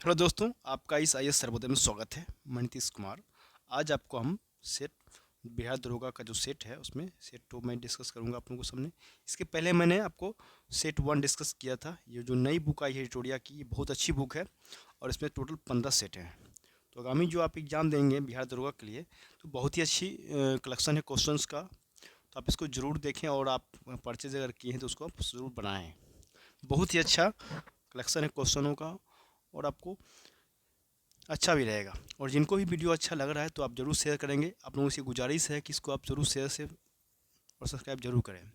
Hello दोस्तों, आपका इस आई एस सर्वोदय में स्वागत है। मैं नीतीश कुमार। आज आपको हम सेट बिहार दरोगा का जो सेट है उसमें सेट 2 मैं डिस्कस करूंगा आप लोगों को सामने। इसके पहले मैंने आपको सेट 1 डिस्कस किया था। ये जो नई बुक आई है हिटोरिया की, ये बहुत अच्छी बुक है और इसमें टोटल 15 सेट हैं। तो आगामी जो आप एग्ज़ाम देंगे बिहार दरोगा के लिए, तो बहुत ही अच्छी कलेक्शन है क्वेश्चंस का। तो आप इसको ज़रूर देखें और आप परचेज अगर किए हैं तो उसको आप ज़रूर बनाएँ। बहुत ही अच्छा कलेक्शन है क्वेश्चनों का और आपको अच्छा भी रहेगा। और जिनको भी वीडियो अच्छा लग रहा है तो आप ज़रूर शेयर करेंगे। आप लोगों से गुजारिश है कि इसको आप ज़रूर शेयर से और सब्सक्राइब जरूर करें।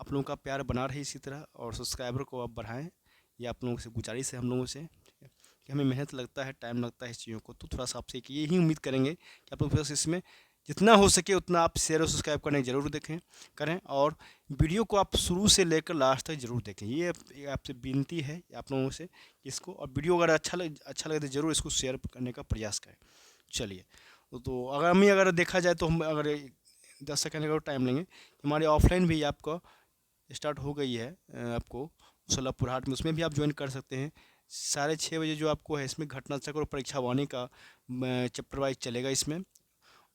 आप लोगों का प्यार बना रहे इसी तरह और सब्सक्राइबर को आप बढ़ाएं। ये आप लोगों से गुजारिश है हम लोगों से, ठीक है, कि हमें मेहनत लगता है, टाइम लगता है इस चीज़ों को। तो थोड़ा सा आपसे कि यही उम्मीद करेंगे कि आप लोग बस इसमें जितना हो सके उतना आप शेयर और सब्सक्राइब करने जरूर देखें करें और वीडियो को आप शुरू से लेकर लास्ट तक जरूर देखें। ये आपसे विनती है आप लोगों से कि इसको, और वीडियो अगर अच्छा लगे तो ज़रूर इसको शेयर करने का प्रयास करें। चलिए, तो अगर देखा जाए तो हम अगर 10 सेकंड का टाइम लेंगे, हमारे ऑफलाइन भी आपका स्टार्ट हो गई है। आपको सोलापुर हाट में उसमें भी आप ज्वाइन कर सकते हैं। 6:30 बजे जो आपको है इसमें घटना चक्र और परीक्षा वाणी का चैप्टर वाइज चलेगा इसमें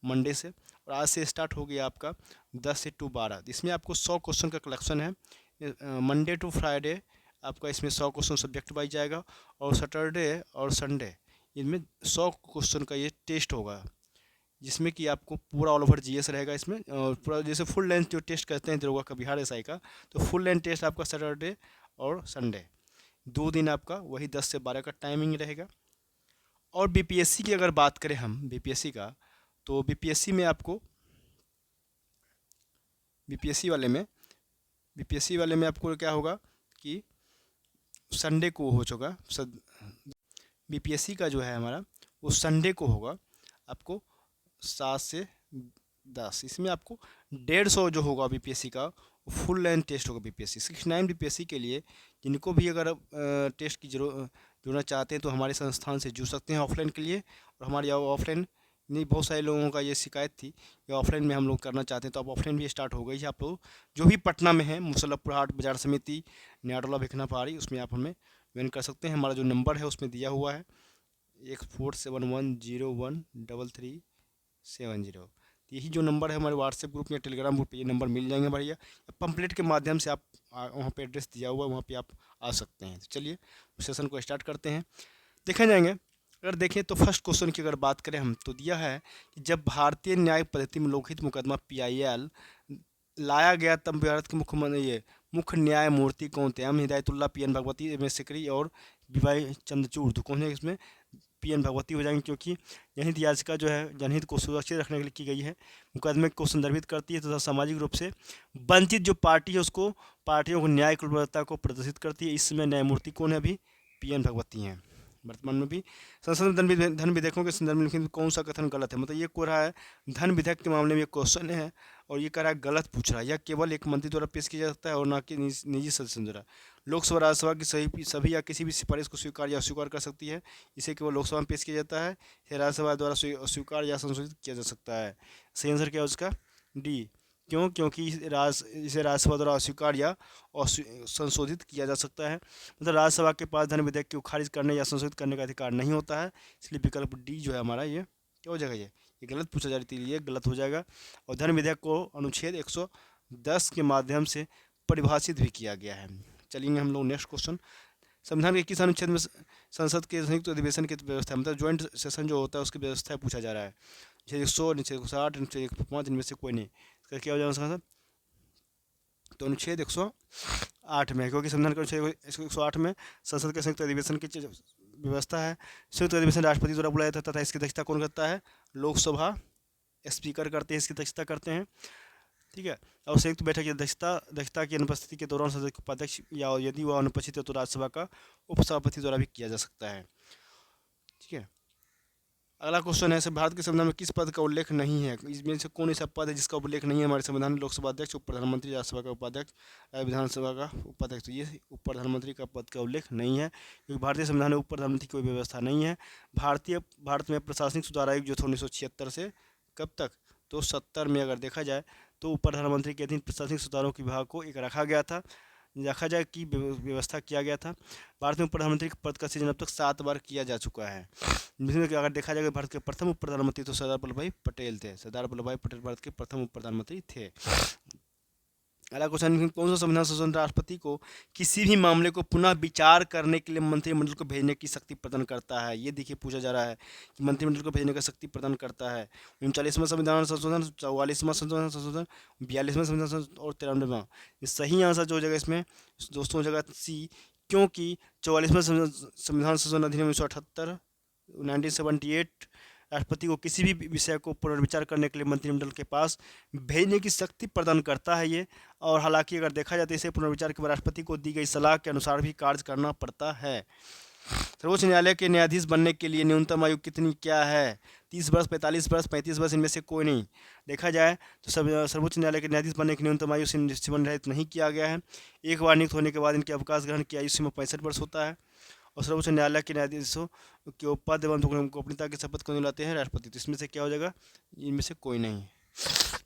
मंडे से। और आज से स्टार्ट हो गया आपका 10 से 12। इसमें आपको 100 क्वेश्चन का कलेक्शन है। मंडे टू फ्राइडे आपका इसमें 100 क्वेश्चन सब्जेक्ट वाइज जाएगा और सैटरडे और संडे इनमें 100 क्वेश्चन का ये टेस्ट होगा, जिसमें कि आपको पूरा ऑल ओवर जीएस रहेगा इसमें। और पूरा जैसे फुल लेंथ जो टेस्ट करते हैं दरोगा का बिहार एसआई का, तो फुल लेंथ टेस्ट आपका सैटरडे और संडे 2 दिन आपका वही 10 से 12 का टाइमिंग रहेगा। और बीपीएससी की अगर बात करें हम बीपीएससी का, तो बीपीएससी वाले में बीपीएससी वाले में आपको क्या होगा कि संडे को हो चुका बीपीएससी का जो है हमारा वो संडे को होगा आपको 7 से 10। इसमें आपको 150 जो होगा बीपीएससी का फुल लेंथ टेस्ट होगा। बीपीएससी 69 बीपीएससी के लिए जिनको भी अगर टेस्ट की जुड़ना चाहते हैं तो हमारे संस्थान से जुड़ सकते हैं ऑफलाइन के लिए। और हमारे यहाँ ऑफलाइन नहीं, बहुत सारे लोगों का ये शिकायत थी कि ऑफलाइन में हम लोग करना चाहते हैं, तो अब ऑफलाइन भी स्टार्ट हो गई है। आप लोग जो भी पटना में है, मुसल्लपुर हाट बाजार समिति, न्याटोला भिखना पहाड़ी, उसमें आप हमें ज्वाइन कर सकते हैं। हमारा जो नंबर है उसमें दिया हुआ है 1471013370। यही जो नंबर है हमारे व्हाट्सएप ग्रुप या टेलीग्राम ग्रुप पे ये नंबर मिल जाएंगे भैया। पंपलेट के माध्यम से आप वहाँ पे एड्रेस दिया हुआ है, वहाँ पे आप आ सकते हैं। तो चलिए सेशन को स्टार्ट करते हैं। देखे जाएंगे, अगर देखें तो फर्स्ट क्वेश्चन की अगर बात करें हम, तो दिया है कि जब भारतीय न्याय पद्धति में लोकहित मुकदमा PIL लाया गया तब भारत के मुख्य न्यायमूर्ति कौन थे? M Hidayatullah, PN Bhagwati, M S Sikri और BY चंद्रचूड़। तो कौन है इसमें? PN भगवती हो जाएंगे, क्योंकि जनहित याचिका जो है जनहित को सुरक्षित रखने के लिए की गई है, मुकदमे को संदर्भित करती है तथा सामाजिक रूप से वंचित जो पार्टी है उसको, पार्टियों को न्याय की गुणवत्ता को प्रदर्शित करती है। इसमें न्यायमूर्ति कौन है? अभी PN भगवती हैं वर्तमान में भी। संसद में धन विधेयकों के संदर्भ में लिखित कौन सा कथन गलत है? मतलब ये को रहा है धन विधेयक के मामले में ये क्वेश्चन है और ये कह रहा है गलत पूछ रहा है। यह केवल एक मंत्री द्वारा पेश किया जा सकता है और ना कि निजी सदस्यों द्वारा। लोकसभा राज्यसभा की सभी या किसी भी सिफारिश को स्वीकार या अस्वीकार कर सकती है। इसे केवल लोकसभा में पेश किया जाता है या राज्यसभा द्वारा स्वीकार या संशोधित किया जा सकता है। सही आंसर क्या है उसका? D। क्यों? क्योंकि इसे राज्यसभा द्वारा अस्वीकार या संशोधित किया जा सकता है। मतलब राज्यसभा के पास धन विधेयक को खारिज करने या संशोधित करने का अधिकार नहीं होता है। इसलिए विकल्प D जो है हमारा ये क्या हो जाएगा? ये गलत पूछा जा रही थी, ये गलत हो जाएगा। और धन विधेयक को अनुच्छेद 110 के माध्यम से परिभाषित भी किया गया है। चलिए हम लोग नेक्स्ट क्वेश्चन। संविधान के किस अनुच्छेद में संसद के संयुक्त अधिवेशन की व्यवस्था, मतलब ज्वाइंट सेशन जो होता है उसकी व्यवस्था पूछा जा रहा है? 100, 160, 105, इनमें से कोई नहीं। इसका क्या हो जाएगा उसका? तो अनुच्छेद 108 में, क्योंकि संविधान के अनुच्छेद 108 में संसद के संयुक्त अधिवेशन की व्यवस्था है। संयुक्त अधिवेशन राष्ट्रपति द्वारा बुलाया जाता है तथा इसकी अध्यक्षता कौन करता है? लोकसभा स्पीकर करते हैं, इसकी अध्यक्षता करते हैं, ठीक है। और संयुक्त बैठक की अध्यक्षता की अनुपस्थिति के दौरान सदस्य के उपाध्यक्ष या यदि वह अनुपस्थित है तो राज्यसभा का उपसभापति द्वारा भी किया जा सकता है, ठीक है। अगला क्वेश्चन है, भारत के संविधान में किस पद का उल्लेख नहीं है? इसमें से कौन ऐसा पद है जिसका उल्लेख नहीं है हमारे संविधान में? लोकसभा अध्यक्ष, उप प्रधानमंत्री, राज्यसभा का उपाध्यक्ष, विधानसभा का उपाध्यक्ष। तो ये उप प्रधानमंत्री का पद का उल्लेख नहीं है, क्योंकि भारतीय संविधान में उप प्रधानमंत्री की कोई व्यवस्था नहीं है। भारत में प्रशासनिक सुधार आयोग जो था 1976 से कब तक? तो 70 में अगर देखा जाए तो उप प्रधानमंत्री के अधीन प्रशासनिक सुधारों के विभाग को एक रखा गया था, देखा जाए कि व्यवस्था किया गया था। भारत में प्रधानमंत्री के पद का सृजन अब तक 7 बार किया जा चुका है, जिसमें कि अगर देखा जाए भारत के प्रथम उप प्रधानमंत्री तो सरदार वल्लभ भाई पटेल थे। सरदार वल्लभ भाई पटेल भारत के प्रथम उप प्रधानमंत्री थे। अगला क्वेश्चन, कौन सा संविधान संशोधन राष्ट्रपति को किसी भी मामले को पुनः विचार करने के लिए मंत्रिमंडल को भेजने की शक्ति प्रदान करता है? ये देखिए पूछा जा रहा है कि मंत्रिमंडल को भेजने का शक्ति प्रदान करता है। 39वां संविधान संशोधन, 44वां संविधान संशोधन, 42वां संविधान संशोधन और 93वां। ये सही आंसर जो हो जाएगा इसमें दोस्तों हो जाएगा सी, क्योंकि 44वां संविधान संशोधन अधिनियम 1978 1978 राष्ट्रपति को किसी भी विषय को पुनर्विचार करने के लिए मंत्रिमंडल के पास भेजने की शक्ति प्रदान करता है ये। और हालांकि अगर देखा जाए तो इसे पुनर्विचार के बाद राष्ट्रपति को दी गई सलाह के अनुसार भी कार्य करना पड़ता है। सर्वोच्च न्यायालय के न्यायाधीश बनने के लिए न्यूनतम आयु कितनी क्या है? 30 वर्ष, 45 वर्ष, 35 वर्ष, इनमें से कोई नहीं। देखा जाए तो सर्वोच्च न्यायालय के न्यायाधीश बनने की न्यूनतम आयु सीमा निर्धारित नहीं किया गया है। एक बार नियुक्त होने के बाद इनके अवकाश ग्रहण की आयु सीमा 65 वर्ष होता है। और सर्वोच्च न्यायालय के न्यायाधीशों के पद एवं गोपनीयता की शपथ को दिलाते हैं राष्ट्रपति। तो इसमें से क्या हो जाएगा? इनमें से कोई नहीं।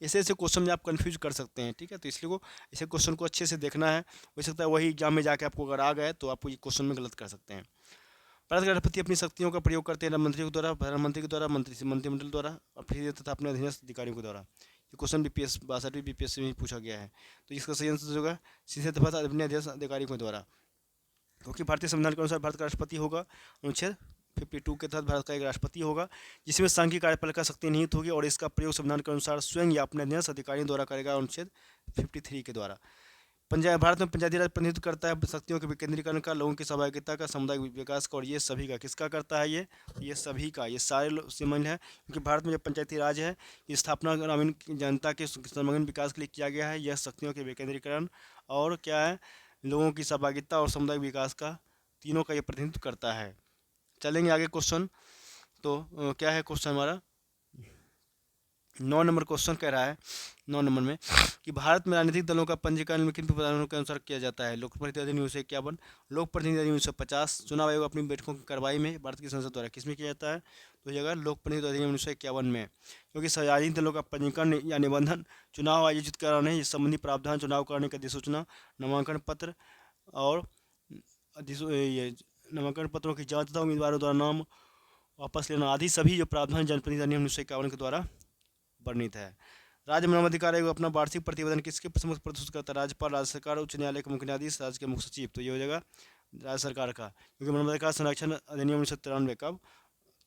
ऐसे ऐसे क्वेश्चन में आप कंफ्यूज कर सकते हैं, ठीक है। तो इसलिए को ऐसे क्वेश्चन को अच्छे से देखना है। हो सकता है वही एग्जाम में जाके आपको अगर आ गए तो आपको ये क्वेश्चन में गलत कर सकते हैं। भारत के राष्ट्रपति अपनी शक्तियों का प्रयोग करते हैं मंत्रियों के द्वारा, प्रधानमंत्री के द्वारा, मंत्रिमंडल द्वारा और फिर तथा अपने अधीनस्थ अधिकारियों के द्वारा। ये क्वेश्चन BPS 62 BPS में पूछा गया है। तो इसका सही आंसर होगा सीधे तथा अपने अधीनस्थ अधिकारियों के द्वारा, क्योंकि भारतीय संविधान के अनुसार भारत का राष्ट्रपति होगा। अनुच्छेद 52 के तहत भारत का एक राष्ट्रपति होगा जिसमें सांघिक कार्यपालिका शक्ति निहित होगी और इसका प्रयोग संविधान के अनुसार स्वयं या अपने अधीनस्थ अधिकारियों द्वारा करेगा। अनुच्छेद 53 के द्वारा भारत में पंचायती राज प्रतिनिधित्व करता है शक्तियों के विकेंद्रीकरण का, लोगों की सहभागिता का, सामुदायिक विकास का, और ये सभी का किसका करता है? ये सभी का, ये सारे शामिल है। क्योंकि भारत में जो पंचायती राज है ये स्थापना ग्रामीण जनता के समग्र विकास के लिए किया गया है। यह शक्तियों के विकेंद्रीकरण और क्या है, लोगों की सहभागिता और सामुदायिक विकास का, तीनों का ये प्रतिनिधित्व करता है। चलेंगे आगे क्वेश्चन। तो क्या है क्वेश्चन हमारा 9 नंबर क्वेश्चन कह रहा है 9 नंबर में कि भारत में राजनीतिक दलों का पंजीकरण निम्नलिखित प्रावधानों के अनुसार किया जाता है। लोक प्रतिनिधि अधिनियम 1951, लोक प्रतिनिधि अधिनियम 1950, चुनाव आयोग अपनी बैठकों की कार्रवाई में भारत की संसद द्वारा किसमें किया जाता है? तो ये लोक प्रतिनिधि अधिनियम 1951 में, क्योंकि राजनीतिक दलों का पंजीकरण या निबंधन, चुनाव आयोजित कराने संबंधी प्रावधान, चुनाव कराने की अधिसूचना, नामांकन पत्र और ये नामांकन पत्रों की जांच तथा उम्मीदवारों द्वारा नाम वापस लेना आदि सभी जो प्रावधान जनप्रतिनिधि अधिनियम 1951 के द्वारा वर्णित है। राज्य मानवाधिकार आयोग अपना वार्षिक प्रतिवेदन किसके समक्ष प्रस्तुत करता है? राज्यपाल, राज्य सरकार, उच्च न्यायालय के मुख्य न्यायाधीश, राज्य के मुख्य सचिव। तो ये हो जाएगा राज्य सरकार का, क्योंकि मानवाधिकार संरक्षण अधिनियम 1993 कब?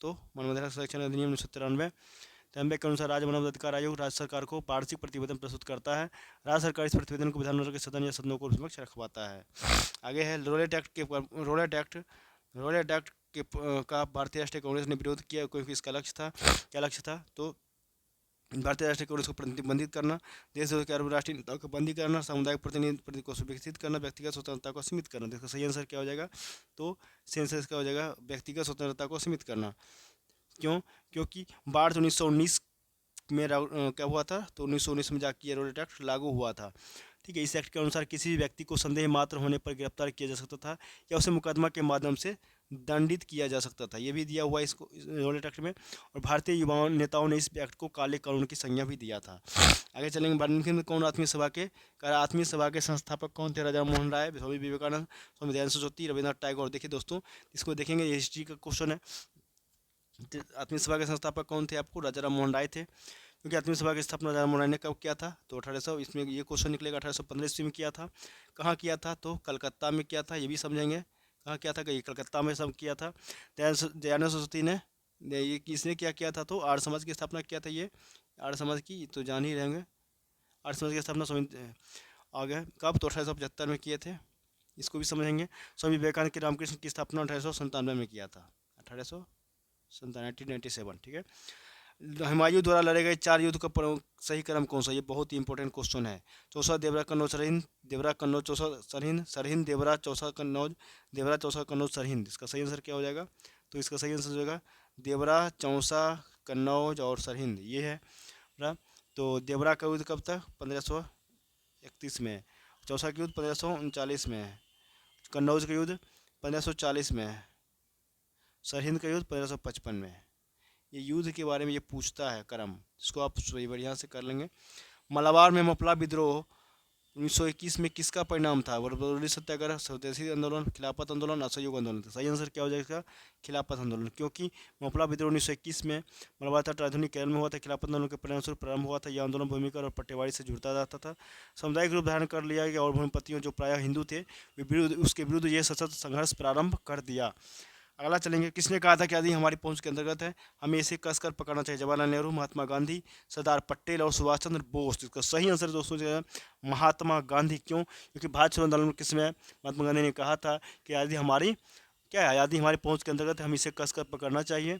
तो मानवाधिकार संरक्षण अधिनियम 1993 के अनुसार राज्य मानवाधिकार आयोग राज्य सरकार को वार्षिक प्रतिवेदन प्रस्तुत करता है। राज्य सरकार इस प्रतिवेदन को विधानमंडल के सदन या सदनों को समक्ष रखवाता है। आगे है रोलेट एक्ट का भारतीय राष्ट्रीय कांग्रेस ने विरोध किया, क्योंकि इसका लक्ष्य था, क्या लक्ष्य था? तो भारतीय राष्ट्रीय कांग्रेस को प्रतिबंधित करना, देश के राष्ट्रीय नेताओं को बंदी करना, सामुदायिक प्रतिनिधि को विकसित करना, व्यक्तिगत स्वतंत्रता को सीमित करना। इसका सही आंसर क्या हो जाएगा? तो सही आंसर क्या हो जाएगा? व्यक्तिगत स्वतंत्रता को सीमित करना। क्यों? क्योंकि मार्च 1919 में क्या हुआ था? तो 1919 में जाकर ये रोलेट एक्ट लागू हुआ था, ठीक है। इस एक्ट के अनुसार किसी भी व्यक्ति को संदेह मात्र होने पर गिरफ्तार किया जा सकता था या उसे मुकदमा के माध्यम से दंडित किया जा सकता था। ये भी दिया हुआ इसको रोलेट एक्ट में। और भारतीय युवा नेताओं ने इस एक्ट को काले कानून की संज्ञा भी दिया था। आगे चलेंगे। निम्नलिखित में कौन आत्मीय सभा के संस्थापक कौन थे? राजा मोहन राय, स्वामी विवेकानंद, स्वामी दयानंद सरस्वती, रविन्द्रनाथ टैगोर। देखिए दोस्तों, इसको देखेंगे, ये हिस्ट्री का क्वेश्चन है। आत्मीय सभा के संस्थापक कौन थे? आपको राजा राम मोहन राय थे, क्योंकि आत्मीय सभा की स्थापना राजा मोहन राय ने कब किया था? तो 1800, इसमें ये क्वेश्चन निकलेगा 1815 ईस्वी में किया था। कहाँ किया था? तो कलकत्ता में किया था, ये भी समझेंगे। कहाँ किया था? कि कलकत्ता में सब किया था। दयानंद सरस्वती ने ये किसने क्या किया था? तो आर्य समाज की स्थापना किया था। ये आर्य समाज की तो जान ही रहेंगे। आर्य समाज की स्थापना स्वामी आगे कब? तो 1875 में किए थे, इसको भी समझेंगे। स्वामी विवेकानंद के रामकृष्ण की स्थापना 1897 में किया था, 1997, ठीक है। हुमायूं द्वारा लड़े गए 4 युद्ध का सही क्रम कौन सा? ये बहुत ही इंपॉर्टेंट क्वेश्चन है। चौसा, देवरा, कन्नौज, सरहिंद, देवरा, कन्नौज, चौसा, सरहिंद, सरहिंद, देवरा, चौसा, कन्नौज, देवरा, चौसा, कन्नौज, सरहिंद। इसका सही आंसर क्या हो जाएगा? तो इसका सही आंसर हो जाएगा देवरा, चौसा, कन्नौज और सरहिंद, ये है। तो देवरा का युद्ध कब था? 1531 में। चौसा का युद्ध 1539 में है। कन्नौज का युद्ध 1540 में है। सरहिंद का युद्ध 1555 में है। ये युद्ध के बारे में ये पूछता है क्रम, इसको आप बढ़िया से कर लेंगे। मलाबार में मपला विद्रोह 1921 में किसका परिणाम था? बरदौली सत्याग्रह, स्वदेशी आंदोलन, खिलाफत आंदोलन, असहयोग आंदोलन। तो सही आंसर क्या हो जाएगा? खिलाफत आंदोलन, क्योंकि मोपला विद्रोह 1921 में मलबा तट आधुनिक केरल में हुआ था। खिलाफत आंदोलन के परिणामस्वरूप प्रारंभ हुआ था। यह आंदोलन भूमिकर और पट्टेवारी से जुड़ता जाता था, सामुदायिक रूप धारण कर लिया गया और भूमिपतियों जो प्रायः हिंदू थे वे विरुद्ध उसके विरुद्ध यह सशस्त्र संघर्ष प्रारंभ कर दिया। अगला चलेंगे, किसने कहा था कि आदि हमारी पहुंच के अंतर्गत है, हमें इसे कसकर पकड़ना चाहिए? जवाहरलाल नेहरू, महात्मा गांधी, सरदार पटेल और सुभाष चंद्र बोस। इसका सही आंसर दोस्तों जो है महात्मा गांधी। क्यों? क्योंकि भारत छोड़ो आंदोलन किसमें महात्मा गांधी ने कहा था कि आदि हमारी क्या है, आज़ादी हमारी पहुंच के अंतर्गत है, हम इसे कसकर पकड़ना चाहिए।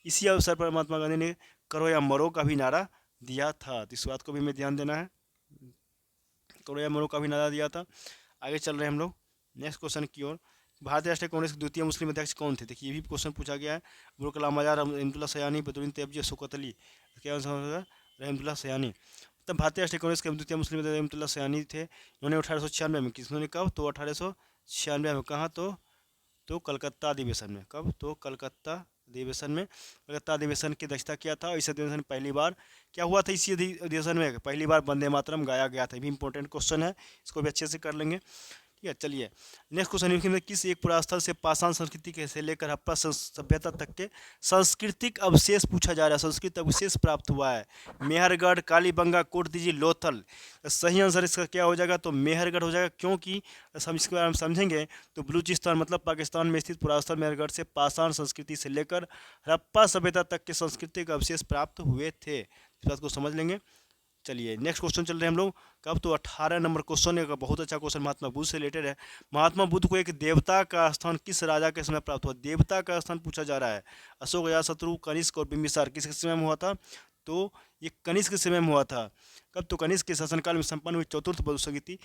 इसी अवसर पर महात्मा गांधी ने करो या मरो का भी नारा दिया था। तो इस बात को भी हमें ध्यान देना है, करो या मरो का भी नारा दिया था। आगे चल रहे हैं हम लोग नेक्स्ट क्वेश्चन की ओर। भारतीय राष्ट्रीय कांग्रेस के द्वितीय मुस्लिम अध्यक्ष कौन थे? देखिए ये भी क्वेश्चन पूछा गया है। अबुल कलाम आजाद, रहमतुल्लाह सयानी, बदरुद्दीन तैयबजी, शौकत अली। क्या आंसर होगा? रहमतुल्लाह सयानी। तब भारतीय राष्ट्रीय कांग्रेस के द्वितीय मुस्लिम अध्यक्ष रहमतुल्लाह सयानी थे। उन्होंने 1896 में किसने कब? तो 1896 में कहाँ? तो कलकत्ता अधिवेशन में। कब? तो कलकत्ता अधिवेशन में। कलकत्ता अधिवेशन की अध्यक्षता किया था। और इस अधिवेशन में पहली बार क्या हुआ था? इसी अधिवेशन में पहली बार वंदे मातरम गाया गया था। ये भी इंपॉर्टेंट क्वेश्चन है, इसको भी अच्छे से कर लेंगे। ठीक है, चलिए नेक्स्ट क्वेश्चन। निम्नलिखित में किस एक पुरास्थल से पाषाण संस्कृति के से लेकर हड़प्पा सभ्यता तक के सांस्कृतिक अवशेष पूछा जा रहा है? सांस्कृतिक अवशेष प्राप्त हुआ है। मेहरगढ़, कालीबंगा, कोटदीजी, लोथल। सही आंसर इसका क्या हो जाएगा? तो मेहरगढ़ हो जाएगा, क्योंकि हम इसके बारे में समझेंगे तो बलूचिस्तान मतलब पाकिस्तान में स्थित पुरास्थल मेहरगढ़ से पाषाण संस्कृति से लेकर हड़प्पा सभ्यता तक के सांस्कृतिक अवशेष प्राप्त हुए थे। इस बात को समझ लेंगे। चलिए नेक्स्ट क्वेश्चन चल रहे हैं हम लोग। कब? तो 18 नंबर क्वेश्चन है, बहुत अच्छा क्वेश्चन महात्मा बुद्ध से रिलेटेड है। महात्मा बुद्ध को एक देवता का स्थान किस राजा के समय प्राप्त हुआ? देवता का स्थान पूछा जा रहा है। अशोक, अजातशत्रु, कनिष्क और बिंबिसार किसके समय में हुआ था? तो ये कनिष्क के समय में हुआ था। कब? तो कनिष्क के शासनकाल में संपन्न हुई चतुर्थ बौद्ध संगीति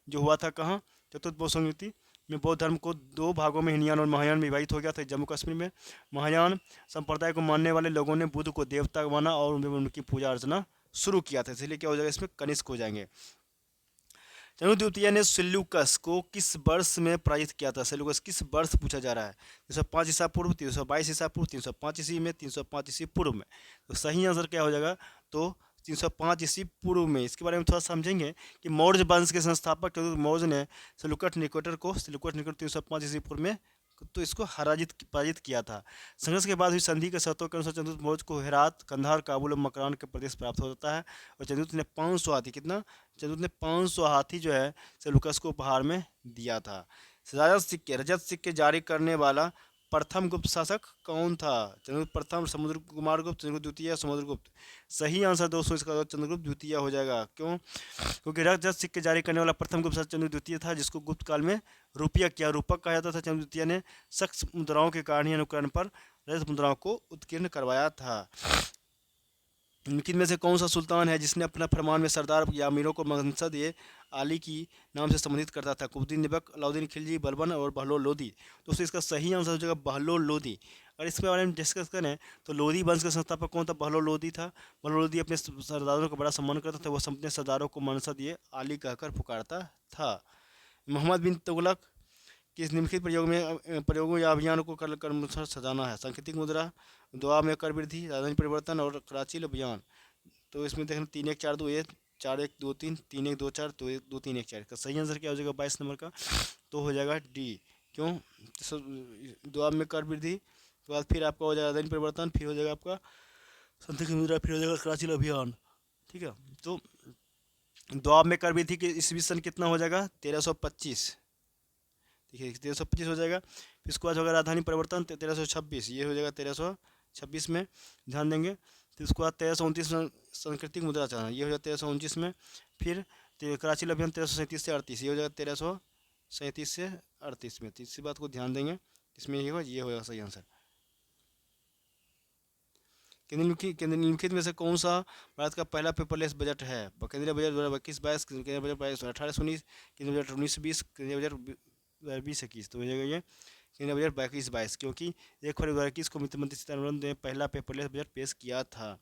जो हुआ था। कहाँ? चतुर्थ बौद्ध संगीति में बौद्ध धर्म को दो भागों में हीनयान और महायान में विभाजित हो गया था। जम्मू कश्मीर में महायान संप्रदाय को मानने वाले लोगों ने बुद्ध को देवता माना और उनकी पूजा अर्चना शुरू किया था, इसलिए क्या हो जाएगा? इसमें कनिष्क हो जाएंगे। चंद्रगुप्त द्वितीय ने सेल्यूकस को किस वर्ष में पराजित किया था? सेल्यूकस किस वर्ष पूछा जा रहा है? 305 ईसा पूर्व, 322 ईसा पूर्व, 305 ईस्वी में, 305 ईस्वी पूर्व में। तो सही आंसर क्या हो जाएगा? तो 305 ईस्वी पूर्व में। इसके बारे में थोड़ा समझेंगे कि मौर्य वंश के संस्थापक चंद्रगुप्त मौर्य ने सेल्यूकस निकेटर को 305 ईस्वी पूर्व में तो इसको पराजित किया था। संघर्ष के बाद हुई संधि के शर्तों के अनुसार चंद्रगुप्त मौर्य को हेरात, कंधार, काबुल और मकरान के प्रदेश प्राप्त हो जाता है। और चंद्रगुप्त ने 500 हाथी कितना? चंद्रगुप्त ने 500 हाथी जो है सेल्यूकस को उपहार में दिया था। रजत सिक्के जारी करने वाला प्रथम गुप्त शासक कौन था? चंद्रगुप्त प्रथम, समुद्र कुमार गुप्त, चंद्रगुप्त द्वितीय, समुद्रगुप्त। सही आंसर दोस्तों इसका चंद्रगुप्त द्वितीय हो जाएगा। क्यों? क्योंकि रजत सिक्के जारी करने वाला प्रथम गुप्त शासक चंद्रगुप्त द्वितीय था, जिसको गुप्त काल में रुपया क्या रूपक कहा जाता था। चंद्रगुप्त द्वितीय ने सख्त मुद्राओं के कारण ही अनुकरण पर रजत मुद्राओं को उत्कीर्ण करवाया था। इनमें से कौन सा सुल्तान है जिसने अपना फरमान में सरदार या अमीरों को मंसद ए आली की नाम से संबोधित करता था? कुतुबुद्दीन ऐबक, अलाउद्दीन खिलजी, बलबन और बहलोल लोदी। दोस्तों इसका सही आंसर हो जाएगा बहलोल लोदी। और इसके बारे में डिस्कस करें तो लोदी वंश का संस्थापक कौन था? बहलोल लोदी था। बहलोल लोदी अपने सरदारों का बड़ा सम्मान करता था। वह अपने सरदारों को मंसद ए आली कहकर पुकारता था। मोहम्मद बिन तुगलक किस निम्नलिखित प्रयोगों या अभियानों को कर अनुसार सजाना है? सांकेतिक मुद्रा, दुआ में कर वृद्धि, राजधानी परिवर्तन और कराची अभियान। तो इसमें देखना 3 1 4 2 1 4 1 2 3 3 1 2 4 2 1 2 3 1 4 का सही आंसर क्या हो जाएगा 22 नंबर का? तो हो जाएगा डी। क्यों? दुआ में कर वृद्धि के बाद फिर आपका हो जाएगा राजधानी परिवर्तन, फिर हो जाएगा आपका सांकेतिक मुद्रा, फिर हो जाएगा कराची अभियान। ठीक है, तो दुआ में कर वृद्धि के ईस्वी सन कितना हो जाएगा? 1325। ठीक है, 1325 हो जाएगा। फिर उसके बाद होगा राजधानी परिवर्तन 1326, ये हो जाएगा 1326 में, ध्यान देंगे। फिर उसके बाद 1329 में सांकेतिक मुद्रा चलाना, ये हो जाएगा 1329 में। फिर कराची अभियान 1337 से 38, ये हो जाएगा 1337 से 38 में। तो इसी बात को ध्यान देंगे, इसमें ये होगा सही आंसर। केंद्रीय निम्नलिखित में से कौन सा भारत का पहला पेपरलेस बजट है? केंद्रीय बजट 2021-22, केंद्रीय बजट 2018-19, केंद्रीय बजट 19-20, केंद्रीय बजट 2020-21। तो हो जाएगा ये केंद्रीय बजट 2022, क्योंकि 1 फरवरी 2021 को वित्त मंत्री सीतारमण ने पहला पेपरलेस बजट पेश किया था।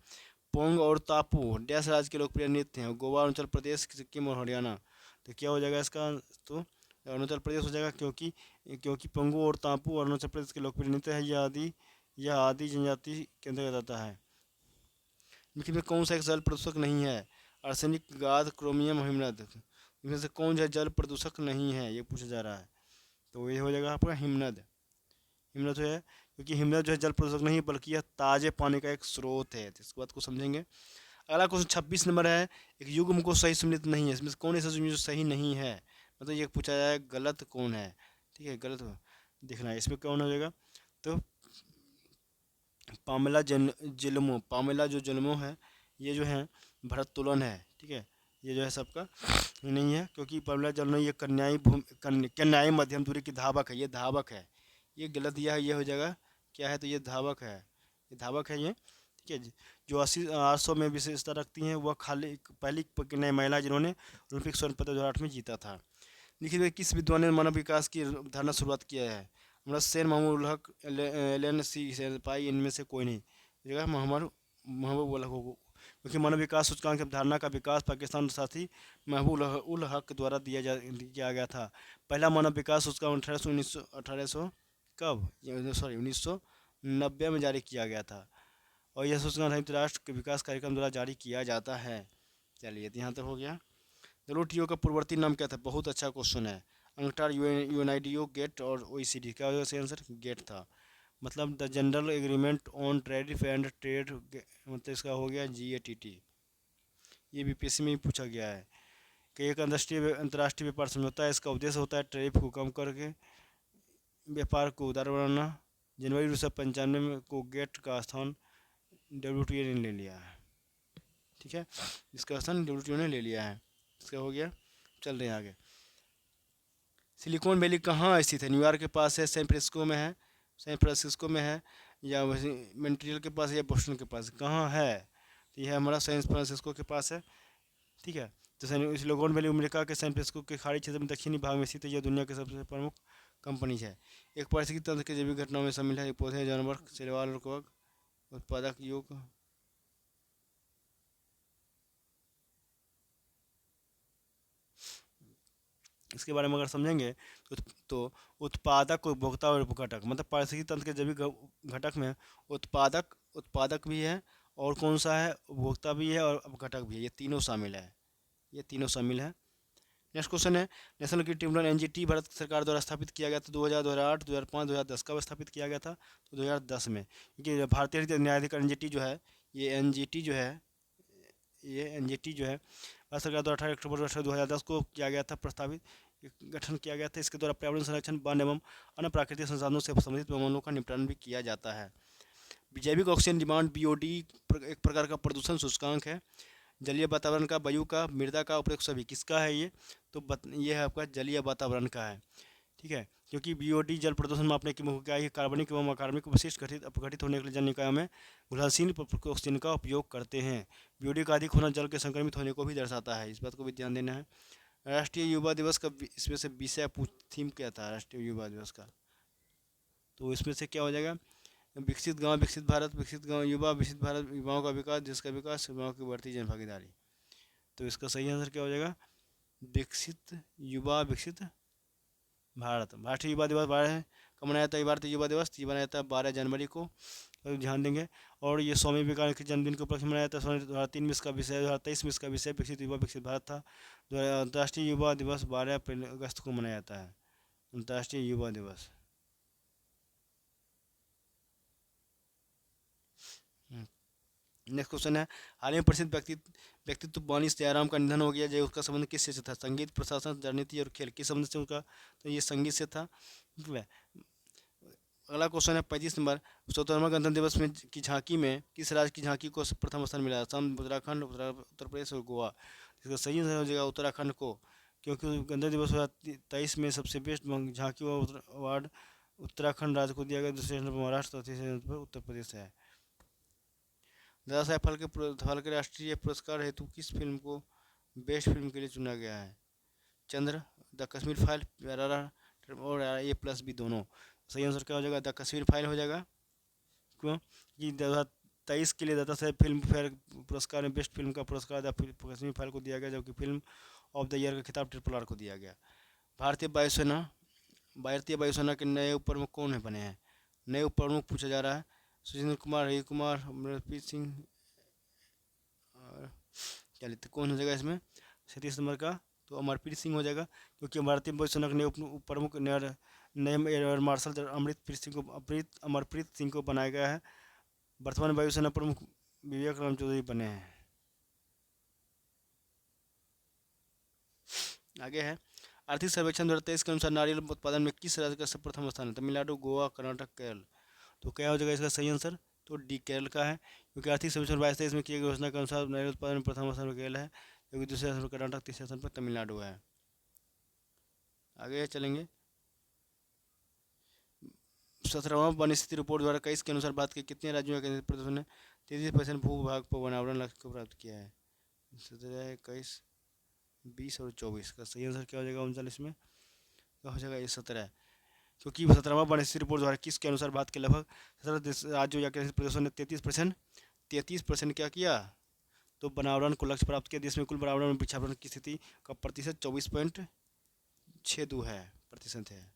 पोंग और तापू डैश राज्य के लोकप्रिय नृत्य हैं? गोवा, अरुणाचल प्रदेश, सिक्किम और हरियाणा। तो क्या हो जाएगा इसका? तो अरुणाचल प्रदेश हो जाएगा, क्योंकि पोंगो और तापू अरुणाचल प्रदेश के लोकप्रिय नृत्य है। यह आदि जनजाति के अंतर्गत आता है। इनमें कौन सा एक जल प्रदूषक नहीं है? आर्सेनिक, गाद, क्रोमियम, हिमनद। इनमें से कौन जो है जल प्रदूषक नहीं है, ये पूछा जा रहा है। तो ये हो जाएगा आपका हिमनद। हिमनद जो है, क्योंकि हिमनद जो है जल प्रदूषक नहीं बल्कि यह ताजे पानी का एक स्रोत है, तो इस बात को समझेंगे। अगला क्वेश्चन 26 नंबर है, एक युग्म को सही सम्मिलित नहीं है, इसमें से कौन ऐसा जो सही नहीं है, मतलब ये पूछा जाए गलत कौन है। ठीक है, गलत देखना है इसमें कौन हो जाएगा। तो पामेला जिल्मो, पामेला जो जिल्मो है ये जो है भरतोलन है। ठीक है, ये जो है सबका नहीं है, क्योंकि पामेला जिल्मो ये कन्याई मध्यम दूरी की धावक है, ये धावक है, ये गलत दिया है, ये हो जाएगा क्या है, तो ये धावक है, ये धावक है ये। ठीक है जी। जो 800 में विशेषता रखती हैं वह खाली पहली कन्याई महिला जिन्होंने ओलंपिक स्वर्ण पदक 2008 में जीता था। लिखित हुए किस विद्वान ने मानव विकास की धारणा शुरुआत किया है। अमृत सेन, महमूद उल हक, एलन सी पाई, इनमें से कोई नहीं, जगह मोहम्मद महबूब उल हक को, क्योंकि मानव विकास सूचकांक की अवधारणा का विकास पाकिस्तान साथी महबूब उल हक द्वारा किया गया था। पहला मानव विकास सूचकांक 1800 कब, सॉरी 1990 में जारी किया गया था, और यह सूचकांक संयुक्त राष्ट्र विकास कार्यक्रम द्वारा जारी किया जाता है। चलिए यहाँ तक हो गया। डब्ल्यूटीओ का पूर्ववर्ती नाम क्या था, बहुत अच्छा क्वेश्चन है। अंगटार, यूएनआईडीओ, गेट और ओईसीडी, क्या होगा सही आंसर, गेट था। मतलब the general agreement on tariff and trade, मतलब इसका हो गया जीएटीटी। ये बीपीएससी में भी पूछा गया है कि एक अंतर्राष्ट्रीय व्यापार समझौता है, इसका उद्देश्य होता है टैरिफ को कम करके व्यापार को उदार बनाना। जनवरी 1995 में को गेट का स्थान डब्ल्यूटीओ ने ले लिया है। ठीक है, इसका स्थान डब्ल्यूटीओ ने ले लिया है, इसका हो गया। चल रहे हैं आगे। सिलिकॉन वैली कहाँ स्थित है, न्यूयॉर्क के पास है, सैन फ्रांसिस्को में है, सैन फ्रांसिस्को में है, या वैसे मॉन्ट्रियल के पास है, या बोस्टन के पास, कहाँ है, तो यह हमारा सैन फ्रांसिस्को के पास है। ठीक है, तो सिलिकॉन वैली अमेरिका के सैन फ्रांसिस्को के खाड़ी क्षेत्र में दक्षिणी भाग में स्थित है, यह दुनिया की सबसे प्रमुख कंपनी है। एक पारिस्थितिकी तंत्र के जैविक घटनाओं में शामिल है, पौधे, जानवर, शैवाल और कवक, उत्पादक योग। इसके बारे में अगर समझेंगे तो उत्पादक, उपभोक्ता और उपघटक, मतलब पारिस्थितिकी तंत्र के जैविक घटक में उत्पादक उत्पादक भी है, और कौन सा है, उपभोक्ता भी है, और अपघटक भी है, ये तीनों शामिल है, ये तीनों शामिल है। नेक्स्ट क्वेश्चन है, national cricket tribunal NGT Bharat सरकार द्वारा स्थापित किया गया था 2000, 2008, 2005, 2010 का स्थापित किया गया था, तो 2010 में, क्योंकि भारतीय न्यायाधिकरण एनजीटी जो है, ये एनजीटी जो है, ये एनजीटी जो है भारत सरकार द्वारा 18 अक्टूबर 2010 को किया गया था, प्रस्तावित गठन किया गया था। इसके द्वारा पर्यावरण संरक्षण, वन एवं अन्य प्राकृतिक संसाधनों से संबंधित मामलों का निपटान भी किया जाता है। जैविक ऑक्सीजन डिमांड बीओडी एक प्रकार का प्रदूषण सूचकांक है, जलीय वातावरण का, वायु का, मृदा का, उपरोक्त सभी किसका है ये, तो ये है आपका जलीय वातावरण का है। ठीक है, क्योंकि बीओडी जल प्रदूषण मापने की मुख्य इकाई कार्बनिक एवं अकार्बनिक विशिष्ट घटित अपघटित होने के लिए जल निकायों में घुलनशील ऑक्सीजन का उपयोग करते हैं। बीओडी का अधिक होना जल के संक्रमित होने को भी दर्शाता है, इस बात को भी ध्यान देना है। राष्ट्रीय युवा दिवस का इसमें से विषय थीम क्या था राष्ट्रीय युवा दिवस का, तो इसमें से क्या हो जाएगा, विकसित गांव विकसित भारत, विकसित गांव युवा विकसित भारत, युवाओं का विकास, देश का विकास, युवाओं की बढ़ती जन भागीदारी। तो इसका सही आंसर क्या हो जाएगा, विकसित युवा विकसित भारत। राष्ट्रीय युवा दिवस 12 कब मनाया जाता है, भारतीय युवा दिवस ये मनाया जाता है 12 जनवरी को, तो ध्यान देंगे। और ये स्वामी विवेकानंद के जन्मदिन के उपलक्ष्य में मनाया जाता है। 2003 में इसका विषय, 2023 में इसका विषय विकसित युवा विकसित भारत था। अंतर्राष्ट्रीय युवा दिवस 12 अगस्त को मनाया जाता है, अंतर्राष्ट्रीय युवा दिवस। नेक्स्ट क्वेश्चन है, हाल ही में प्रसिद्ध व्यक्तित्व वानी जयराम का निधन हो गया, जो उसका संबंध किससे से था, संगीत, प्रशासन, राजनीति और खेल, किस संबंध से उनका, तो ये संगीत से था। अगला क्वेश्चन है 35 नंबर, स्वतंत्रता गणतंत्र दिवस में की झांकी में किस राज्य की झांकी को प्रथम स्थान मिला, असम, उत्तराखंड, उत्तर प्रदेश और गोवा। इसका सही आंसर हो जाएगा उत्तराखंड को, क्योंकि गणतंत्र दिवस 2023 में सबसे बेस्ट झांकी अवार्ड उत्तराखंड राज्य को दिया गया, दूसरे नंबर पर महाराष्ट्र, तीसरे नंबर पर उत्तर प्रदेश है। दादा साहेब फाल्के राष्ट्रीय पुरस्कार हेतु किस फिल्म को बेस्ट फिल्म के लिए चुना गया है, चंद्र, द कश्मीर फाइल, RRR और A+B दोनों। सही आंसर क्या हो जाएगा, द कश्मीर फाइल हो जाएगा। क्यों कि 2023 के लिए दादा साहेब फिल्म फेयर पुरस्कार में बेस्ट फिल्म का पुरस्कार द कश्मीर फाइल को दिया गया, जबकि फिल्म ऑफ द ईयर का खिताब RRR को दिया गया। भारतीय वायुसेना के नए उप प्रमुख कौन है बने हैं, नए उप प्रमुख पूछा जा रहा है, सुरेंद्र कुमार, रवि कुमार, अमरप्रीत सिंह, और क्या लेते कौन हो जाएगा इसमें 37 नंबर का, तो अमरप्रीत सिंह हो जाएगा, क्योंकि भारतीय वायुसेना के नए प्रमुख नए एयर मार्शल अमरप्रीत सिंह को बनाया गया है। वर्तमान वायुसेना प्रमुख विवेक राम चौधरी बने हैं। आगे है, आर्थिक सर्वेक्षण 2023 के अनुसार नारियल उत्पादन में किस राज्य का प्रथम स्थान है? तमिलनाडु, गोवा, कर्नाटक, केरल। तो क्या हो जाएगा इसका सही आंसर? तो डी केरल का है, क्योंकि आर्थिक सर्वेक्षण 22-23 में किए गए घोषणा के अनुसार नारियल उत्पादन में प्रथम स्थान पर केरल है, क्योंकि दूसरे स्थान पर कर्नाटक, तीसरे स्थान पर तमिलनाडु है। आगे चलेंगे, 17वां वन स्थिति रिपोर्ट 2021 के अनुसार भारत के कितने राज्यों या केंद्र प्रदेशों ने 33% भूभाग पर वनावरण लक्ष्य को प्राप्त किया है? 17, 21, 20 और 24 का सही आंसर क्या हो जाएगा? 39 में क्या हो जाएगा? ये 17 है, क्योंकि 17वां वन स्थिति रिपोर्ट 2021 के अनुसार भारत के लगभग 17 राज्यों या केंद्र प्रदेशों ने 33% क्या किया? तो वनावरण को लक्ष्य प्राप्त किया। देश में कुल वनावरण में वृक्षारोपण की स्थिति का प्रतिशत 24.62 है प्रतिशत है।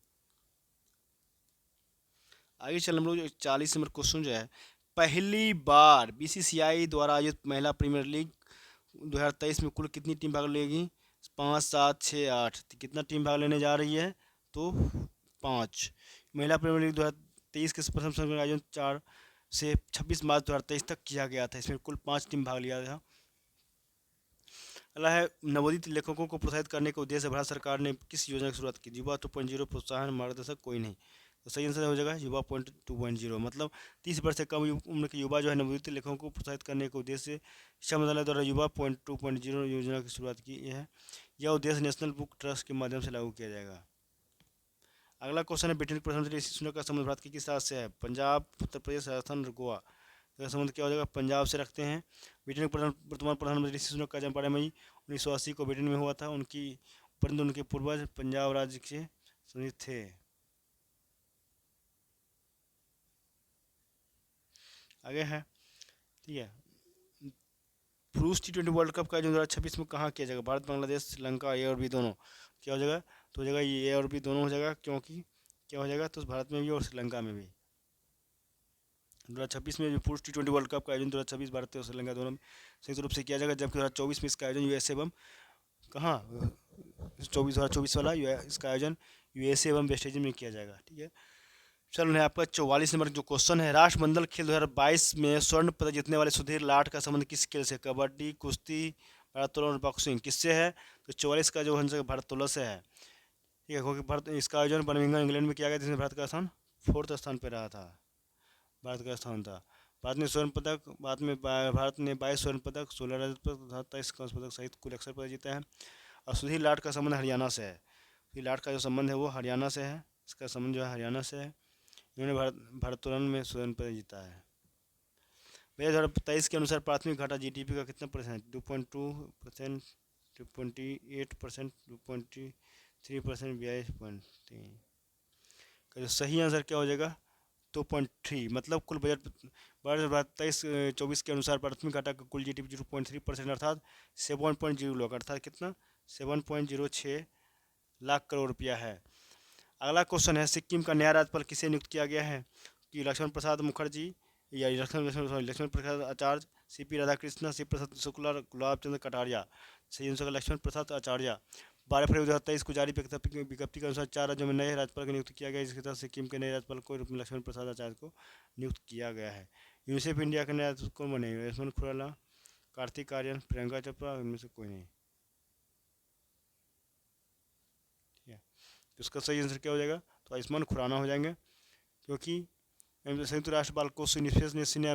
आगे चल हम लोग 40 नंबर क्वेश्चन जो है, पहली बार बीसीसीआई द्वारा आयोजित महिला प्रीमियर लीग 2023 में कुल कितनी टीम भाग लेगी? 5, 7, 6, 8। कितना टीम भाग लेने जा रही है? तो 5। महिला प्रीमियर लीग 2023 के प्रथम संस्करण का आयोजन 4 से 26 मार्च 2023 तक किया गया था। इसमें कुल 5 टीम भाग लिया था। अगला है, नवोदित लेखकों को प्रोत्साहित करने के उद्देश्य से भारत सरकार ने किस योजना की शुरुआत की? युवा 2.0 प्रोत्साहन मार्गदर्शक कोई नहीं। तो सही आंसर हो जाएगा युवा 2.0, मतलब 30 वर्ष से कम उम्र के युवा जो है नवोदित लेखकों को प्रोत्साहित करने के उद्देश्य से शिक्षा मंत्रालय द्वारा युवा 2.0 योजना की शुरुआत की है। यह उद्देश्य नेशनल बुक ट्रस्ट के माध्यम से लागू किया जाएगा। अगला क्वेश्चन है, ब्रिटेन के प्रधानमंत्री ऋषि सुनक का संबंध भारत के किस राज्य से है? पंजाब, उत्तर प्रदेश, राजस्थान, गोवा। तो संबंध क्या हो जाएगा? पंजाब से रखते हैं। ब्रिटेन के वर्तमान प्रधानमंत्री ऋषि सुनक का जन्म 12 मई 1980 को ब्रिटेन में हुआ था। परंतु उनके पूर्वज पंजाब राज्य के संबंधित थे। आगे है, ठीक है, पुरुष T20 वर्ल्ड कप का आयोजन 2026 में कहाँ किया जाएगा? भारत, बांग्लादेश, श्रीलंका, ए और बी दोनों। क्या हो जाएगा? तो हो जाएगा ये ए और बी दोनों हो जाएगा, क्योंकि क्या हो जाएगा? तो भारत में भी और श्रीलंका में भी। 2026 में पुरुष T20 वर्ल्ड कप का आयोजन 2026 भारत और श्रीलंका दोनों में संयुक्त रूप से किया जाएगा, जबकि 2024 में इसका आयोजन यूएसए एवं कहाँ 2024 वाला इसका आयोजन यूएसए एवं वेस्ट इंडीज में किया जाएगा। ठीक है, चलो आपका 44 नंबर जो क्वेश्चन है, राष्ट्रमंडल खेल 2022 में स्वर्ण पदक जीतने वाले सुधीर लाट का संबंध किस खेल से? कबड्डी, कुश्ती, भारोत्तोलन और बॉक्सिंग। किससे है? तो 44 का जो है भारोत्तोलन से है। ठीक है, क्योंकि भारत इसका आयोजन बर्मिंघम इंग्लैंड में किया गया, जिसमें भारत का स्थान 4th स्थान पर रहा था। भारत का स्थान था। भारत ने स्वर्ण पदक भारत ने 22 स्वर्ण पदक, 16 रजत पदक तथा 23 कांस्य पदक सहित कुल 61 पदक जीता है। और सुधीर लाट का संबंध हरियाणा से है। सुधीर लाट का जो संबंध है वो हरियाणा से है। इसका संबंध जो है हरियाणा से है। इन्होंने भारोत्तोलन में स्वर्ण पदक जीता है। भैया 2023 के अनुसार प्राथमिक घाटा जीडीपी का कितना परसेंट? 2.2%, 2.8%, 2.3%, 42.3 का जो सही आंसर क्या हो जाएगा? 2.3, मतलब कुल बजट 2023-24 के अनुसार प्राथमिक घाटा का कुल जीडीपी 0.3% अर्थात 7.0 लाख, अर्थात कितना? 7.06 लाख करोड़ रुपया है। अगला क्वेश्चन है, सिक्किम का नया राज्यपाल किसे नियुक्त किया गया है? कि लक्ष्मण प्रसाद मुखर्जी या लक्ष्मण प्रसाद आचार्य, सीपी राधाकृष्ण, शिव प्रसाद शुक्ला, गुलाब चंद्र कटारिया। सही आंसर लक्ष्मण प्रसाद आचार्य। 12 फरवरी 2023 को जारी विज्ञप्ति के अनुसार 4 राज्यों में नए राज्यपाल को नियुक्त किया गया, जिसके तहत सिक्किम के नए राज्यपाल को रूप में लक्ष्मण प्रसाद आचार्य को नियुक्त किया गया है। यूनिसेफ इंडिया के नए राज्यपाल कौन बने? यशवंत खुराना, कार्तिक आर्यन, प्रियंका चोपड़ा, इनमें से कोई नहीं। ठीक है, तो इसका सही आंसर क्या हो जाएगा? तो आयुष्मान खुराना हो जाएंगे, क्योंकि संयुक्त राष्ट्र बाल कोष ने सिने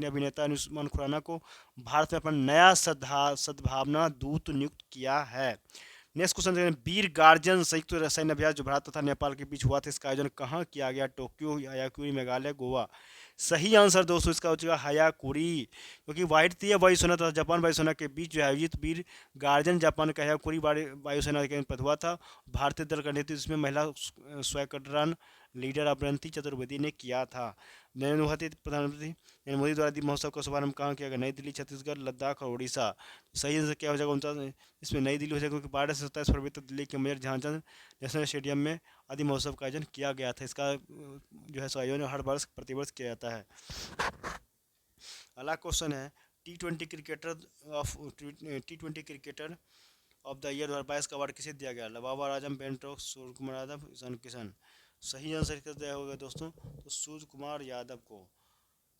अभिनेता आयुष्मान खुराना को भारत में अपना नया सद्भावना दूत नियुक्त किया है। नेक्स्ट क्वेश्चन है, वीर गार्जियन संयुक्त सैन्य अभ्यास जो भारत तथा नेपाल के बीच हुआ था, इसका आयोजन कहाँ किया गया? टोक्यो, हायाकुरी, मेघालय, गोवा। सही आंसर दोस्तों इसका हो जाएगा हायाकुरी, क्योंकि भारतीय वायुसेना तथा जापान वायुसेना के बीच जो आयोजित वीर गार्जियन जापान का हायाकुरी वायुसेना के पद हुआ था। भारतीय दल का नेतृत्व इसमें महिला स्क्वाड्रन लीडर अवंती चतुर्वेदी ने किया था। नरेंद्र मोदी प्रधानमंत्री नरेंद्र मोदी द्वारा दीप महोत्सव का शुभारंभ कहाँ किया गया? नई दिल्ली, छत्तीसगढ़, लद्दाख और उड़ीसा। सही आंसर क्या हो जाएगा? 49 इसमें नई दिल्ली हो जाएगा, क्योंकि 12 से 27 फरवरी तक दिल्ली के मेजर ध्यानचंद नेशनल स्टेडियम में आदि महोत्सव का आयोजन किया गया था। इसका जो है आयोजन हर वर्ष प्रतिवर्ष किया जाता है। अगला क्वेश्चन है, T20 cricketer of the year 2022 का अवार्ड किसे दिया गया? बाबर आजम, बेंटोक, सूर्य कुमार यादव, ईशान किशन। सही आंसर किसे दिया होगा दोस्तों? तो सूर्य कुमार यादव को।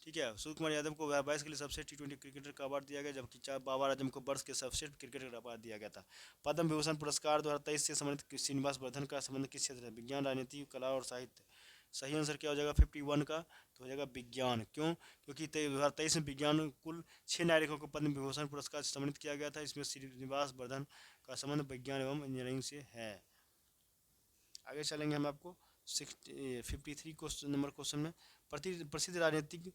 ठीक है, सूर्य कुमार यादव को 2022 के लिए सबसे T20 क्रिकेटर का अवार्ड दिया गया, जबकि बाबर आजम को वर्ष के सबसे क्रिकेटर का अवार्ड दिया गया था। पद्म विभूषण पुरस्कार 2023 से संबंधित श्रीनिवास वर्धन का संबंध किस क्षेत्र है? विज्ञान, राजनीति, कला और साहित्य। सही आंसर क्या हो जाएगा 51 का? तो हो जाएगा विज्ञान। क्यों? क्योंकि 2023 में विज्ञान कुल 6 नागरिकों को पद्म विभूषण पुरस्कार से सम्मानित किया गया था। इसमें श्रीनिवास वर्धन का संबंध विज्ञान एवं इंजीनियरिंग से है। आगे चलेंगे हम आपको 53 क्वेश्चन नंबर क्वेश्चन में। प्रसिद्ध राजनीतिक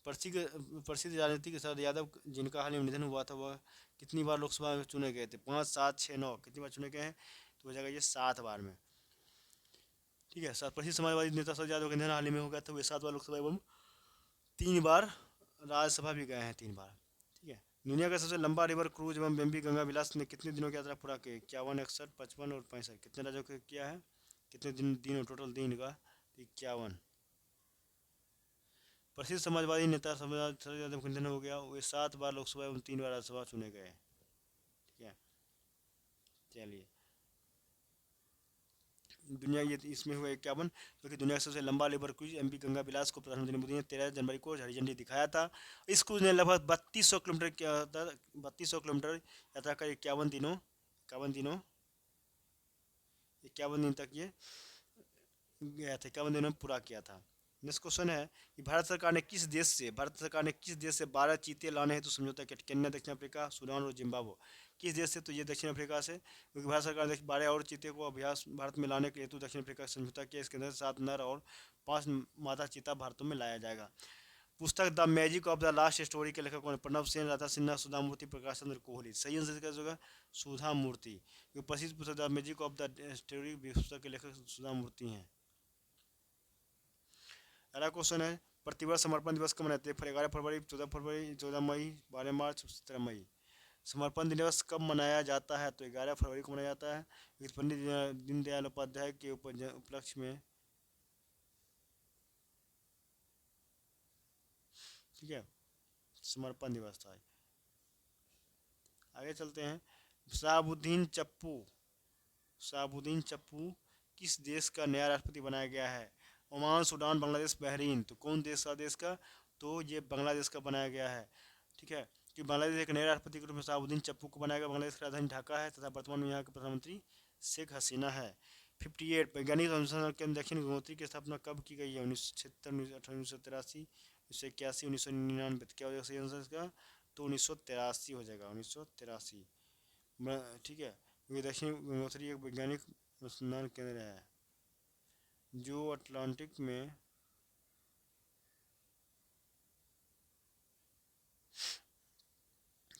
प्रसिद्ध राजनीतिक शरद यादव, जिनका हाल ही में निधन हुआ था, वह कितनी बार लोकसभा में चुने गए थे? 5, 7, 6, 9 कितनी बार चुने गए हैं? तो हो जाएगा ये 7 बार में। ठीक है, प्रसिद्ध समाजवादी नेता शरद यादव का निधन हाल ही में हो गया था, वे 7 बार लोकसभा एवं 3 बार राज्यसभा भी गए हैं, 3 बार। ठीक है, दुनिया का सबसे लंबा रिवर क्रूज एवं एमवी गंगा विलास ने कितने दिनों की यात्रा पूरा की? 51, 61, 55 और 65। कितने राज्यों का किया है? कितने दिन टोटल दिन का? 51। प्रसिद्ध समाजवादी नेता शरद यादव का निधन हो गया, वे 7 बार लोकसभा एवं 3 बार राज्यसभा चुने गए। ठीक है, चलिए दुनिया ये इसमें हुआ 51, क्योंकि दुनिया का सबसे लंबा रिवर क्रूज एमवी गंगा विलास को प्रधानमंत्री मोदी ने 13 जनवरी को हरी झंडी दिखाया था। इस क्रूज ने लगभग 3200 किलोमीटर 3200 किलोमीटर यात्रा कर 51 दिन तक ये गया था, 51 दिनों में पूरा किया था। नेक्स्ट क्वेश्चन है कि भारत सरकार ने किस देश से 12 चीते लाने हेतु समझौता किया? केन्या, दक्षिण अफ्रीका, सूडान और जिम्बाब्वे। किस देश से? तो ये दक्षिण अफ्रीका से, क्योंकि भारत सरकार ने 12 और चीते को अभ्यास भारत में लाने के हेतु दक्षिण अफ्रीका से समझौता किया। इसके अंदर 7 नर और 5 मादा चीता भारत में लाया जाएगा। पुस्तक the magic of the last story के लेखक कौन है? प्रणव सेन, राधा सिन्हा, सुधा मूर्ति, प्रकाश चंद्र कोहली। सही आंसर क्या होगा? सुधा मूर्ति। प्रसिद्ध पुस्तक the magic of the story पुस्तक के लेखक सुधा मूर्ति हैं। अगला क्वेश्चन है, प्रतिवर्ष समर्पण दिवस कब मनाते हैं? 11 फरवरी, 14 फरवरी, 14 मई, 12 मार्च, 17 मई। समर्पण दिवस कब मनाया जाता है? तो 11 फरवरी को मनाया जाता है। पंडित दीनदयाल उपाध्याय के उपलक्ष्य में। ठीक है, समर्पण दिवस था। आगे चलते हैं। शहाबुद्दीन चप्पू किस देश का नया राष्ट्रपति बनाया गया है? Oman, Sudan, Bangladesh, Bahrain. तो कौन देश का? तो ये बांग्लादेश का बनाया गया है। ठीक है, कि बांग्लादेश एक नए राष्ट्रपति के रूप में शहाबुद्दीन चप्पू को बनाया गया। बांग्लादेश की राजधानी ढाका है तथा वर्तमान में यहाँ के प्रधानमंत्री शेख हसीना है। 58 वैज्ञानिक अनुसंधान केंद्र दक्षिण गंगोत्री की स्थापना कब की गई है? 1976, 1983, 1981, 1999। क्या हो जाएगा सही आंसर इसका? तो 1983 हो जाएगा, 1983। ठीक है, क्योंकि दक्षिण गंगोत्री एक वैज्ञानिक अनुसंधान केंद्र है जो अटलांटिक में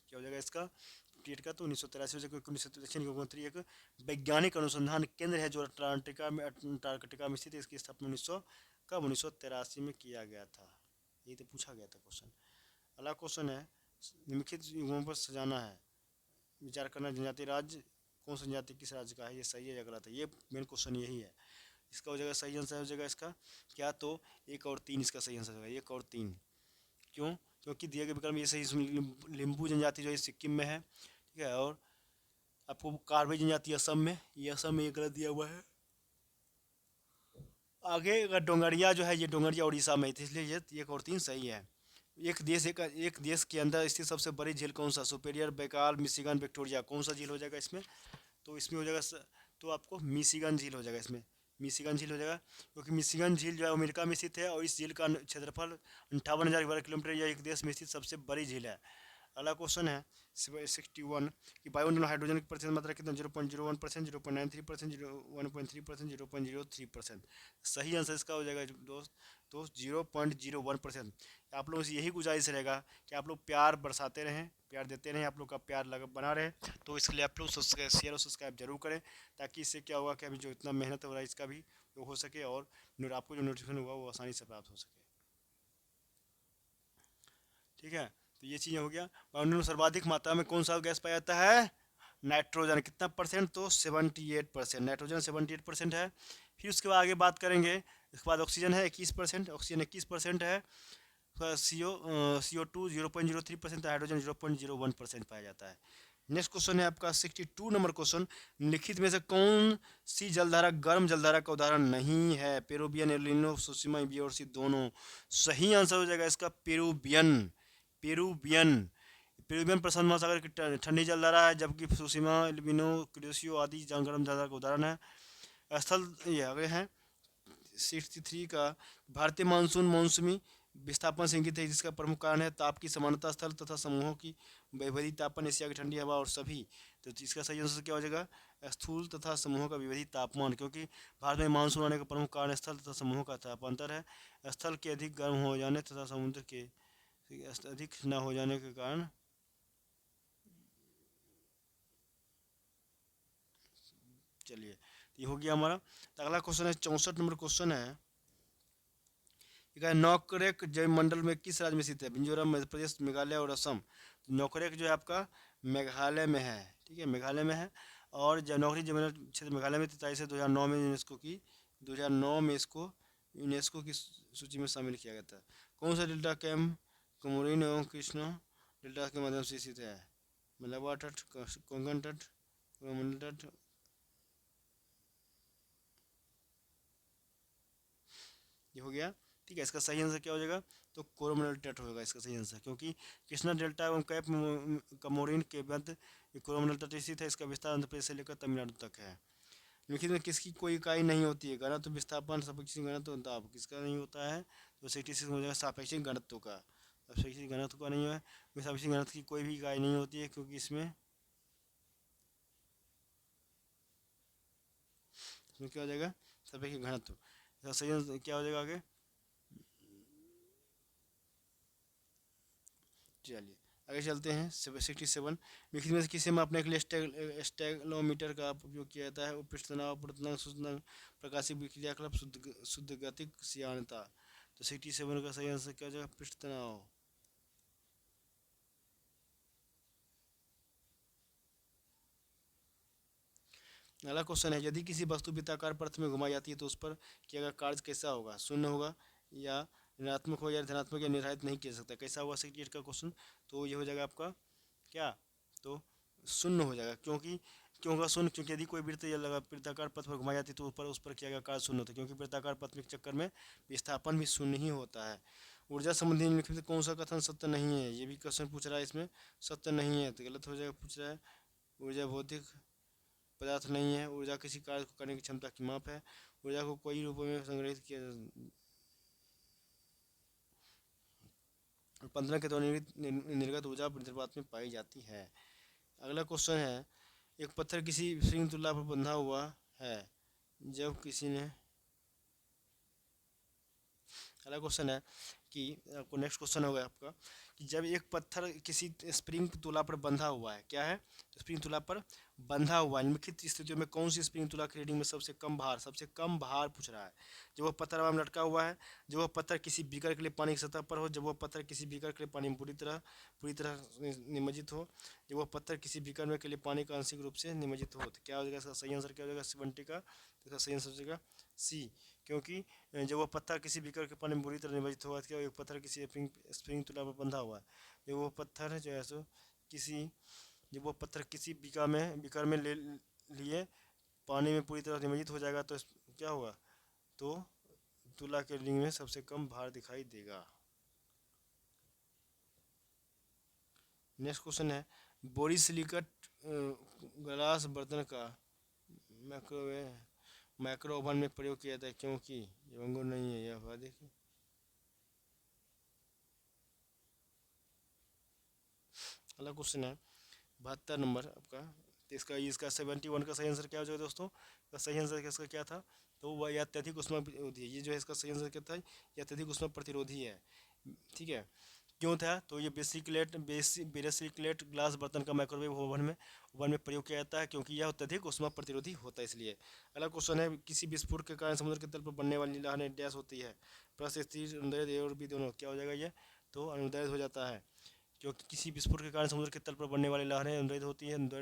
क्या हो जाएगा इसका डेट का? तो 1983 से, क्योंकि दक्षिण गंगोत्री एक वैज्ञानिक अनुसंधान केंद्र है जो अंटार्कटिका में स्थित है। इसकी स्थापना 1983 में किया गया था। ये तो पूछा गया था क्वेश्चन। अगला क्वेश्चन है, निम्नलिखित युगों पर सजाना है, विचार करना। जनजाति राज्य कौन सा जनजाति किस राज्य का है? ये सही है या गलत है? ये मेन क्वेश्चन यही है। इसका हो जाएगा सही आंसर हो जाएगा इसका क्या? तो 1 और 3 इसका सही आंसर होगा, 1 और 3। क्यों? क्योंकि दिए गए विकल्प में ये सही लिम्बू जनजाति जो है सिक्किम में है। ठीक है, और आपको कार्बी जनजाति असम में, ये असम में ये गलत दिया हुआ है। आगे अगर डोंगरिया जो है, ये डोंगरिया उड़ीसा में, इसलिए ये 1 और 3 सही है। एक देश के अंदर स्थित सबसे बड़ी झील कौन सा? Superior, Baikal, Michigan, Victoria. कौन सा झील हो जाएगा इसमें? तो इसमें हो जाएगा तो आपको मिशिगन झील हो जाएगा इसमें। मिशिगन झील हो जाएगा, क्योंकि मिशिगन झील जो है अमेरिका में स्थित है और इस झील का क्षेत्रफल 58,000 वर्ग किलोमीटर। यह एक देश में स्थित सबसे बड़ी झील है। अगला क्वेश्चन है 61 कि वायुमंडल में हाइड्रोजन की प्रतिशत मात्रा कितना? 0.01%, 0.93%, 1.3%, 0.03%। सही आंसर इसका हो जाएगा दोस्त, तो 0.01%। आप लोगों से यही गुजारिश रहेगा कि आप लोग प्यार बरसाते रहें, प्यार देते रहें, आप लोग का प्यार बना रहे। तो इसके लिए आप लोग शेयर और सब्सक्राइब जरूर करें, ताकि इससे क्या होगा कि अभी जो इतना मेहनत हो रहा है इसका भी हो सके और आपको जो नोटिफिकेशन होगा वो आसानी से प्राप्त हो सके। ठीक है, तो ये चीज़ हो गया। वायुमंडल में सर्वाधिक मात्रा में कौन सा गैस पाया जाता है? नाइट्रोजन। कितना परसेंट? तो 78%। नाइट्रोजन 78% है। फिर उसके बाद आगे बात करेंगे, इसके बाद ऑक्सीजन है 21%, ऑक्सीजन 21% है। CO2 0.03%, हाइड्रोजन 0.01% पाया जाता है। नेक्स्ट क्वेश्चन है आपका 62 नंबर क्वेश्चन, निम्नलिखित में से कौन सी जलधारा गर्म जलधारा का उदाहरण नहीं है? पेरुवियन, एल नीनो, सुसीमा, बी और सी दोनों। सही आंसर हो जाएगा इसका पेरुवियन। पेरुवियन पेरुवियन प्रशांत महासागर की ठंडी जलधारा है, जबकि सुसीमा, एल्बिनो, क्यूरियोसियो आदि गर्म जलधारा का उदाहरण है। स्थल ये आगे है 63 का, भारतीय मानसून मौसमी विस्थापन से इंगित है, जिसका प्रमुख कारण है ताप की समानता, स्थल तथा समूहों की विविधि, तापमान, एशिया की ठंडी हवा और सभी। तो इसका सही आंसर क्या हो जाएगा? स्थूल तथा समूहों का विविधि तापमान, क्योंकि भारत में मानसून आने का प्रमुख कारण स्थल तथा समूहों का तापांतर है। स्थल के अधिक गर्म हो जाने तथा समुद्र के अधिक न हो जाने के कारण। चलिए, ये हो गया हमारा। तो अगला क्वेश्चन है 64 नंबर क्वेश्चन है, नौकरेक जैव मंडल में किस राज्य में स्थित है? मिजोरम, मध्य प्रदेश, मेघालय और असम। नौकरेक जो है आपका मेघालय में है, ठीक है, मेघालय में है। और जब नौकरी जब क्षेत्र मेघालय में 23 से 2009 में यूनेस्को की 2009 में इसको यूनेस्को की सूची में शामिल किया गया था। कौन सा डेल्टा कैम कुमोरिन एवं कृष्णा डेल्टा के माध्यम से स्थित है? मलबा तट, कोंकण तट, कोरोमंडल तट। ये हो गया, ठीक है। इसका सही आंसर क्या हो जाएगा? तो कोरोमंडल तट होगा इसका सही आंसर, क्योंकि कृष्णा डेल्टा एवं कैप कमोरिन के मध्य कोरोमंडल तट स्थित है। इसका विस्तार आंध्र प्रदेश से लेकर तमिलनाडु तक है। निम्नलिखित में किसकी कोई इकाई नहीं होती है? घनत्व, विस्थापन, सापेक्षिक घनत्व, दाब। किसका नहीं होता है? तो 66 हो जाएगा सापेक्षिक घनत्व का। सापेक्षिक घनत्व का नहीं है, सापेक्षिक घनत्व की कोई भी इकाई नहीं होती है, क्योंकि इसमें क्या हो जाएगा? सापेक्षिक घनत्व। इसका सही आंसर क्या हो जाएगा आगे? चलिए आगे चलते हैं। 67 लिखित में से किसे मापने के लिए स्टेगलोमीटर का उपयोग किया जाता है? उपृष्ठ तनाव, अपवर्तनांक, सूचनांक, प्रकाशिक क्रियाकलाप, शुद्ध गतिक श्यानता। तो 67 का सही आंसर क्या हो जाएगा? पृष्ठ तनाव। अगला क्वेश्चन है, यदि किसी वस्तु वृत्ताकार पथ में घुमाई जाती है तो उस पर किया गया कार्य कैसा होगा? शून्य होगा, या ऋणात्मक होगा, या धनात्मक, या निर्धारित नहीं किया जा सकता। कैसा होगा 68 का क्वेश्चन? तो ये हो जाएगा आपका क्या? तो शून्य हो जाएगा। क्योंकि क्यों होगा शून्य? क्योंकि यदि कोई वृत्त या लगा वृत्ताकार पथ पर घुमाई जाती है तो उस पर किया गया कार्य शून्य होता है, क्योंकि वृत्ताकार पथ के चक्कर में विस्थापन भी शून्य ही होता है। ऊर्जा संबंधी निम्नलिखित में कौन सा कथन सत्य नहीं है? ये भी क्वेश्चन पूछ रहा है, इसमें सत्य नहीं है तो गलत हो जाएगा। पूछ रहा है ऊर्जा भौतिक पदार्थ नहीं है, ऊर्जा किसी कार्य को करने की क्षमता की माप है, ऊर्जा को कई रूपों में संग्रहित किया 15 के द्वारा निर्गत ऊर्जा द्रव्यपात में पाई जाती है। अगला क्वेश्चन है, एक पत्थर किसी स्प्रिंग तुला पर बंधा हुआ है, जब किसी ने। अगला क्वेश्चन है कि आपको नेक्स्ट क्वेश्चन होगा आपका कि जब एक पत्थर किसी स्प्रिंग तुला पर बंधा हुआ है, क्या है? तो स्प्रिंग तुला पर बंधा हुआ है, निम्नलिखित स्थितियों में कौन सी स्प्रिंग तुला की रीडिंग में सबसे कम भार पूछ रहा है? जब वह पत्थर हवा में लटका हुआ है, जब वह पत्थर किसी बीकर के लिए पानी की सतह पर हो, जब वह पत्थर किसी बीकर के लिए पानी में पूरी तरह निमज्जित हो, जब वह पत्थर किसी बीकर में के लिए पानी का आंशिक रूप से निमज्जित हो। तो क्या हो जाएगा इसका सही आंसर? क्या हो जाएगा 70 का? तो इसका सही आंसर हो जाएगा सी, क्योंकि जब वह पत्थर किसी बीकर के पानी में बुरी तरह निमज्जित हुआ, क्या एक पत्थर किसी स्प्रिंग तुला पर बंधा हुआ है, जब वो पत्थर है जो है सो किसी जब वो पत्थर किसी बीकर में ले लिए पानी में पूरी तरह निमज्जित हो जाएगा तो क्या होगा? तो तुला के रिंग में सबसे कम भार दिखाई देगा। नेक्स्ट क्वेश्चन है, बोरोसिलिकेट ग्लास बर्तन का माइक्रोवेव माइक्रो ओवन में प्रयोग किया जाता है, क्योंकि ये अंगूर नहीं है, यह बात देखिए। अगला क्वेश्चन है 72 नंबर आपका। तो इसका इसका 71 का सही आंसर क्या हो जाएगा दोस्तों? इसका सही आंसर इसका क्या था? तो वह या अत्यधिक उष्मा प्रतिरोधी है। ये जो है इसका सही आंसर क्या था? ये अत्यधिक उष्मा प्रतिरोधी है, ठीक है। क्यों था? तो ये बेसिकलेट ग्लास बर्तन का माइक्रोवेव ओवन में प्रयोग किया जाता है, क्योंकि यह अत्यधिक उष्मा प्रतिरोधी होता है, इसलिए। अगला क्वेश्चन है, किसी विस्फोट के कारण समुद्र के तल पर बनने वाली लहरें डैश होती है? प्लस स्थिर, अनुदैर्ध्य और भी दोनों। क्या हो जाएगा ये? तो अनुदैर्ध्य हो जाता है, क्योंकि किसी विस्फोट के कारण समुद्र के तल पर बनने वाली लहरें अनुदैर्ध्य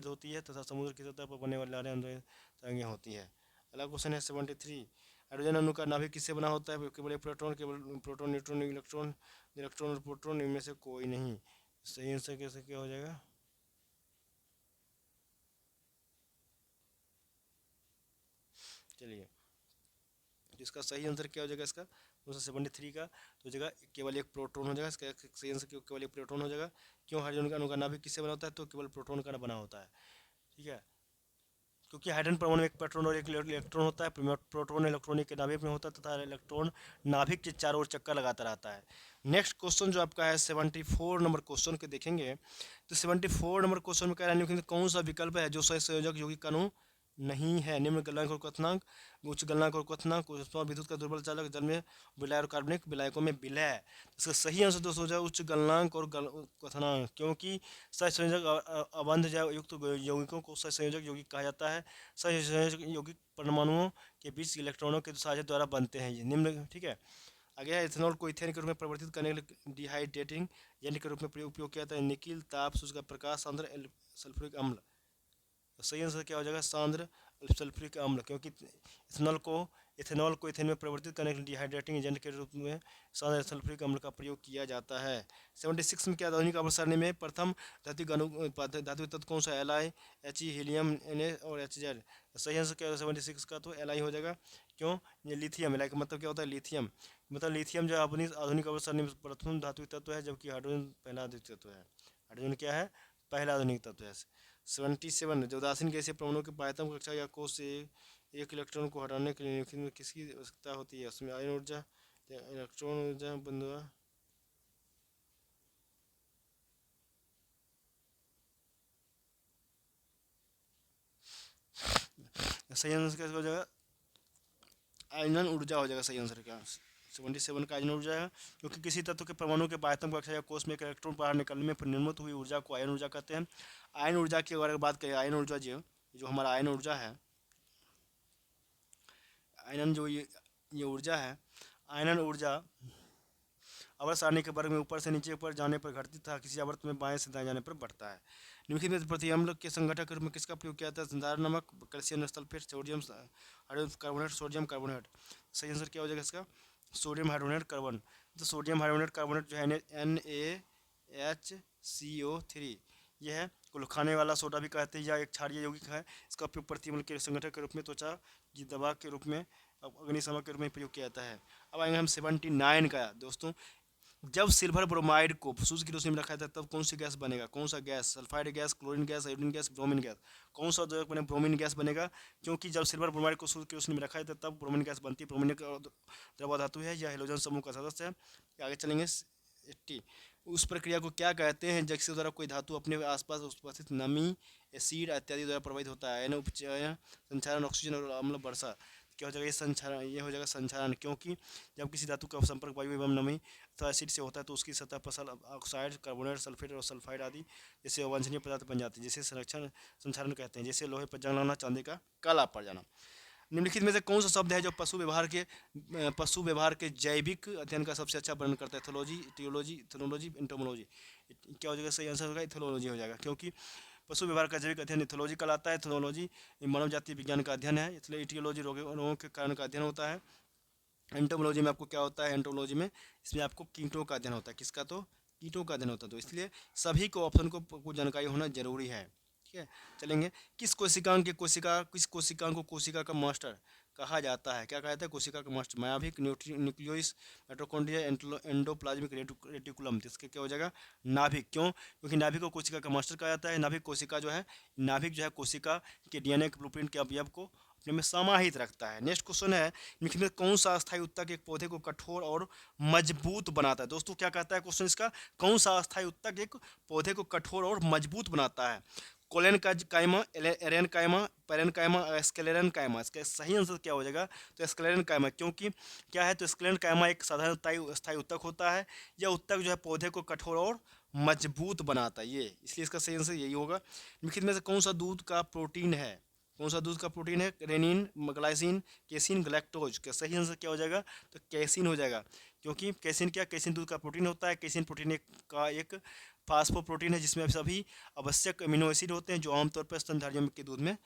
होती है तथा समुद्र की सतह पर बनने वाली लहरें अनुदैर्ध्य तरंगें होती है। अगला क्वेश्चन है 73, हाइड्रोजन अणु का नाभिक किससे बना होता है? केवल प्रोटॉन, न्यूट्रॉन, इलेक्ट्रॉन और प्रोटॉन, इनमें से कोई नहीं। सही आंसर कैसे क्या हो जाएगा? चलिए, तो इसका सही आंसर क्या हो जाएगा इसका 273 का, तो हो जाएगा केवल एक प्रोटॉन हो जाएगा। इसका सही आंसर केवल एक प्रोटॉन हो जाएगा। क्यों? हाइड्रोजन का अणु का नाभिक किससे बना होता है? तो केवल प्रोटॉन का बना होता है। ठीक है, क्योंकि हाइड्रोजन परमाणु में एक प्रोटॉन और एक इलेक्ट्रॉन होता है। प्रोटॉन इलेक्ट्रॉनिक के नाभिक में होता है तथा इलेक्ट्रॉन नाभिक के चारों ओर चक्कर लगाता रहता है। नेक्स्ट क्वेश्चन जो आपका है 74 नंबर क्वेश्चन के देखेंगे, तो 74 नंबर क्वेश्चन में कह रहा है कौन सा विकल्प है जो सही संयोजक यौगिक अणु नहीं है? निम्न गलनांक और क्वथनांक, उच्च गलनांक और क्वथनांक, ऊष्मा विद्युत का दुर्बल चालक, जल में विलय और कार्बनिक विलायकों में विलय। इसका सही आंसर दोस्तों हो जाए उच्च गलनांक और क्वथनांक, क्योंकि सहसंयोजक अबंध युक्त यौगिकों को सहसंयोजक यौगिक कहा जाता है। सहसंयोजक यौगिक परमाणुओं के बीच इलेक्ट्रॉनों के साझे द्वारा बनते हैं ये निम्न। ठीक है, आगे है इथेनॉल को इथेन के रूप में परिवर्तित करने के लिए डिहाइड्रेटिंग एजेंट के रूप में उपयोग किया जाता है। निकिल, ताप, सूर्य का प्रकाश, सांद्र सल्फ्यूरिक अम्ल। तो सही आंसर क्या हो जाएगा? सांद्र सल्फ्यूरिक अम्ल, क्योंकि इथेनॉल को इथेन में परिवर्तित करने के लिए डिहाइड्रेटिंग एजेंट के रूप में सांद्र सल्फ्यूरिक अम्ल का प्रयोग किया जाता है। 76 में क्या आधुनिक आवर्त सारणी में प्रथम धातु तत्व कौन सा? Li, He, हीलियम, Na और Hz। सही आंसर क्या होगा 76 का? तो Li हो जाएगा। क्यों? ये लिथियम, Li का मतलब क्या होता है? लिथियम, मतलब लिथियम जो अपनी आधुनिक आवर्त सारणी में प्रथम धातु तत्व है, जबकि हाइड्रोजन पहला आधुनिक तत्व है। हाइड्रोजन क्या है? पहला आधुनिक तत्व है। 77 जो उदासीन गैसीय परमाणु के पायतम कक्षा या कोष से एक इलेक्ट्रॉन को हटाने के लिए न्यूक्लियस में किसकी आवश्यकता होती है? उसमें आयन ऊर्जा या इलेक्ट्रॉन ऊर्जा बंधुआ। सही आंसर क्या हो जाएगा? आयनन ऊर्जा हो जाएगा सही आंसर क्या? 77 का आयन ऊर्जा है, क्योंकि किसी तत्व के परमाणु के पायतम कक्षा या कोष में एक इलेक्ट्रॉन बाहर निकलने में निर्मित हुई ऊर्जा को आयन ऊर्जा कहते हैं। आयन ऊर्जा की अगर बात करें, आयन ऊर्जा जो हमारा आयन ऊर्जा है, आयनन जो ये ऊर्जा है, आयनन ऊर्जा आवर्त सारणी के वर्ग में ऊपर से नीचे पर जाने पर घटती था, किसी आवर्त में बाएं से दाएं जाने पर बढ़ता है। निम्नलिखित में प्रतिअम्ल के संगठक के रूप में किसका प्रयोग किया जाता है? संधारण नमक, calcium sulphate, sodium hydrogen carbonate, sodium carbonate. सही आंसर क्या हो जाएगा इसका? Sodium hydrogen carbon. तो सोडियम हाइड्रोनेट कार्बोनेट जो है NaHCO3 यह है, को खाने वाला सोडा भी कहते हैं, या एक क्षारीय यौगिक है। इसका उपयोग प्रतिअम्ल के संगठक के रूप में, त्वचा की दवा के रूप में, अग्निशामक के रूप में प्रयोग किया जाता है। अब आएंगे हम 79 का दोस्तों। जब सिल्वर ब्रोमाइड को सूर्य की रोशनी में रखा जाता है तब कौन सी गैस बनेगा? कौन सा gas? Sulphide gas, chlorine gas, iodine gas, bromine gas. कौन सा जो बने? ब्रोमीन गैस बनेगा, क्योंकि जब सिल्वर ब्रोमाइड को सूर्य की रोशनी में रखा जाता है तब ब्रोमीन गैस बनती है। ब्रोमीन द्रव धातु है या हेलोजन समूह का सदस्य है। आगे चलेंगे 80। उस प्रक्रिया को क्या कहते हैं जिसके द्वारा कोई धातु अपने आसपास उपस्थित नमी, एसिड इत्यादि द्वारा प्रभावित होता है? उपचयन, संचारण, ऑक्सीजन और अम्ल वर्षा। क्या हो जाएगा? ये संचारण, ये हो जाएगा संचारण, क्योंकि जब किसी धातु का संपर्क वायु एवं नमी अथवा एसिड से होता है तो उसकी सतह पर ऑक्साइड, कार्बोनेट, सल्फेट और सल्फाइड आदि जैसे अवांछनीय पदार्थ बन जाते हैं, जिसे संचारण कहते हैं। जैसे लोहे पर जंग लगना, चांदी का काला पड़ जाना। निम्नलिखित में से कौन सा शब्द है जो पशु व्यवहार के जैविक अध्ययन का सबसे अच्छा वर्णन करता है? Ethology, etiology, ethnology, entomology. क्या हो जाएगा? सही आंसर होगा इथेनोलॉजी हो जाएगा, क्योंकि पशु व्यवहार का जैविक अध्ययन इथोलॉजी कहलाता है। इथेनोलॉजी मानव जाति विज्ञान का अध्ययन है, इसलिए इटियोलॉजी रोगों के कारण का अध्ययन होता है। एंटोमोलॉजी में आपको क्या होता है? एंटोमोलॉजी में इसमें आपको कीटों का अध्ययन होता है। किसका? तो कीटों का अध्ययन होता है। तो इसलिए सभी को ऑप्शन को जानकारी होना जरूरी है। ठीक है, चलेंगे। किस कोशिकांग को कोशिका का मास्टर कहा जाता है? क्या कहता है? कोशिका का मास्टर। नाभिक, न्यूक्लियस, माइटोकॉन्ड्रिया, एंडोप्लाज्मिक रेटिकुलम। इसके क्या हो जाएगा? नाभिक। क्यों? क्योंकि नाभिक को कोशिका का मास्टर कहा जाता है। नाभिक कोशिका जो है, नाभिक जो है कोशिका के डीएनए के ब्लूप्रिंट के अवयव को अपने में समाहित रखता है। नेक्स्ट क्वेश्चन है, निम्नलिखित में कौन सा अस्थायी उत्तक एक पौधे को कठोर और मजबूत बनाता है? दोस्तों क्या कहता है क्वेश्चन इसका? कौन सा अस्थायी उत्तक एक पौधे को कठोर और मजबूत बनाता है? कोलेन का कायमा, एरेन कायमा, पेरेन कायमा, स्क्लेरन कायमा। इसका सही आंसर क्या हो जाएगा? तो स्क्लेरन कायमा, क्योंकि क्या है? तो स्क्लेरन कायमा एक साधारण स्थायी उत्तक होता है। यह उत्तक जो है पौधे को कठोर और मजबूत बनाता है ये, इसलिए इसका सही आंसर यही होगा। निम्नलिखित में से कौन सा दूध का प्रोटीन है? कौन सा दूध का प्रोटीन है? Rennin, glycine, casein, galactose. का सही आंसर क्या हो जाएगा? तो कैसिन हो जाएगा, क्योंकि कैसिन क्या? कैसिन दूध का प्रोटीन होता है। कैसिन प्रोटीन एक फास्फोप्रोटीन है जिसमें सभी आवश्यक अमीनो एसिड होते हैं जो आमतौर पर स्तनधारियों के दूध में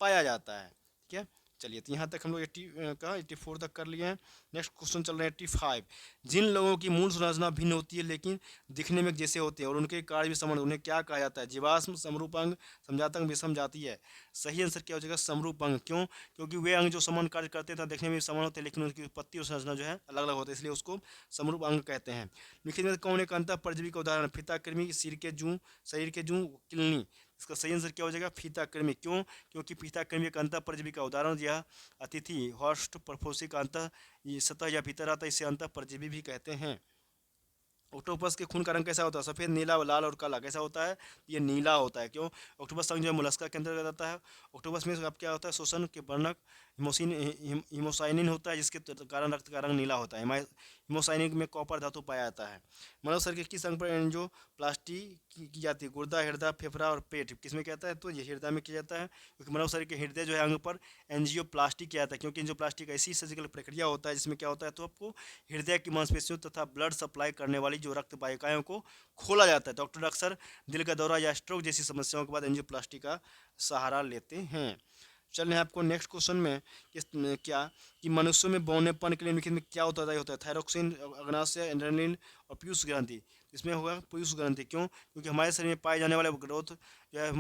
पाया जाता है। ठीक है, चलिए, तो यहाँ तक हम लोग 80 का 84 तक कर लिए हैं। नेक्स्ट क्वेश्चन चल रहे हैं 85। जिन लोगों की मूल संरचना भिन्न होती है लेकिन दिखने में जैसे होते हैं और उनके कार्य भी समान, उन्हें क्या कहा जाता है? जीवाश्म, समरूपांग, समजातंग, विषम जातीय। सही आंसर क्या हो जाएगा? समरूपांग। क्यों? क्योंकि वे अंग जो समान कार्य करते हैं देखने में भी समान होते हैं लेकिन उनकी उत्पत्ति और संरचना जो है अलग अलग होती है, इसलिए उसको समरूप अंग कहते हैं। निम्नलिखित में कौन एक अंतः परजीवी का उदाहरण? फीताकृमि, सिर के जूं, शरीर के जूं, किलनी। इसका सही आंसर क्या हो जाएगा? फीताकृमि। क्यों? क्योंकि फीताकृमि एक अंतः परजीवी का उदाहरण, यह अतिथि हॉस्ट परफोसी का अंतः सतह या भीतर आता है, इसे अंतः परजीवी भी कहते हैं। ऑक्टोपस के खून का रंग कैसा होता है? सफ़ेद, नीला, लाल और काला। कैसा होता है? ये नीला होता है। क्यों? ऑक्टोपस संघ जो है मोलस्का के अंतर्गत आता है। ऑक्टोपस में अब क्या होता है? शोषण के वर्णक हिमोसाइनिन होता है, जिसके कारण रक्त का रंग नीला होता है। हिमोसाइनिन में कॉपर धातु पाया जाता है। मानव शरीर के किस अंग पर एंजियोप्लास्टी की जाती है? गुर्दा, हृदय, फेफड़ा और पेट। किसमें कहता है? तो ये हृदय में किया जाता है, क्योंकि मानव शरीर के हृदय जो है अंग पर एंजियोप्लास्टी किया जाता है, क्योंकि एंजियोप्लास्टी ऐसी सर्जिकल प्रक्रिया होता है जिसमें क्या होता है? तो आपको हृदय की मांसपेशियों तथा ब्लड सप्लाई करने वाली जो रक्त वाहिकाओं को खोला जाता है। डॉक्टर अक्सर दिल का दौरा या स्ट्रोक जैसी समस्याओं के बाद एंजियोप्लास्टी का सहारा लेते हैं। चल रहे हैं आपको नेक्स्ट क्वेश्चन में क्या कि मनुष्यों में बौनेपन के लिए निम्नलिखित में क्या उत्तरदायी होता है? थायरोक्सिन, अग्नाशय, एड्रेनलिन और पीयूष ग्रंथि। इसमें होगा पीयूष ग्रंथि। क्यों? क्योंकि हमारे शरीर में पाए जाने वाले ग्रोथ जो है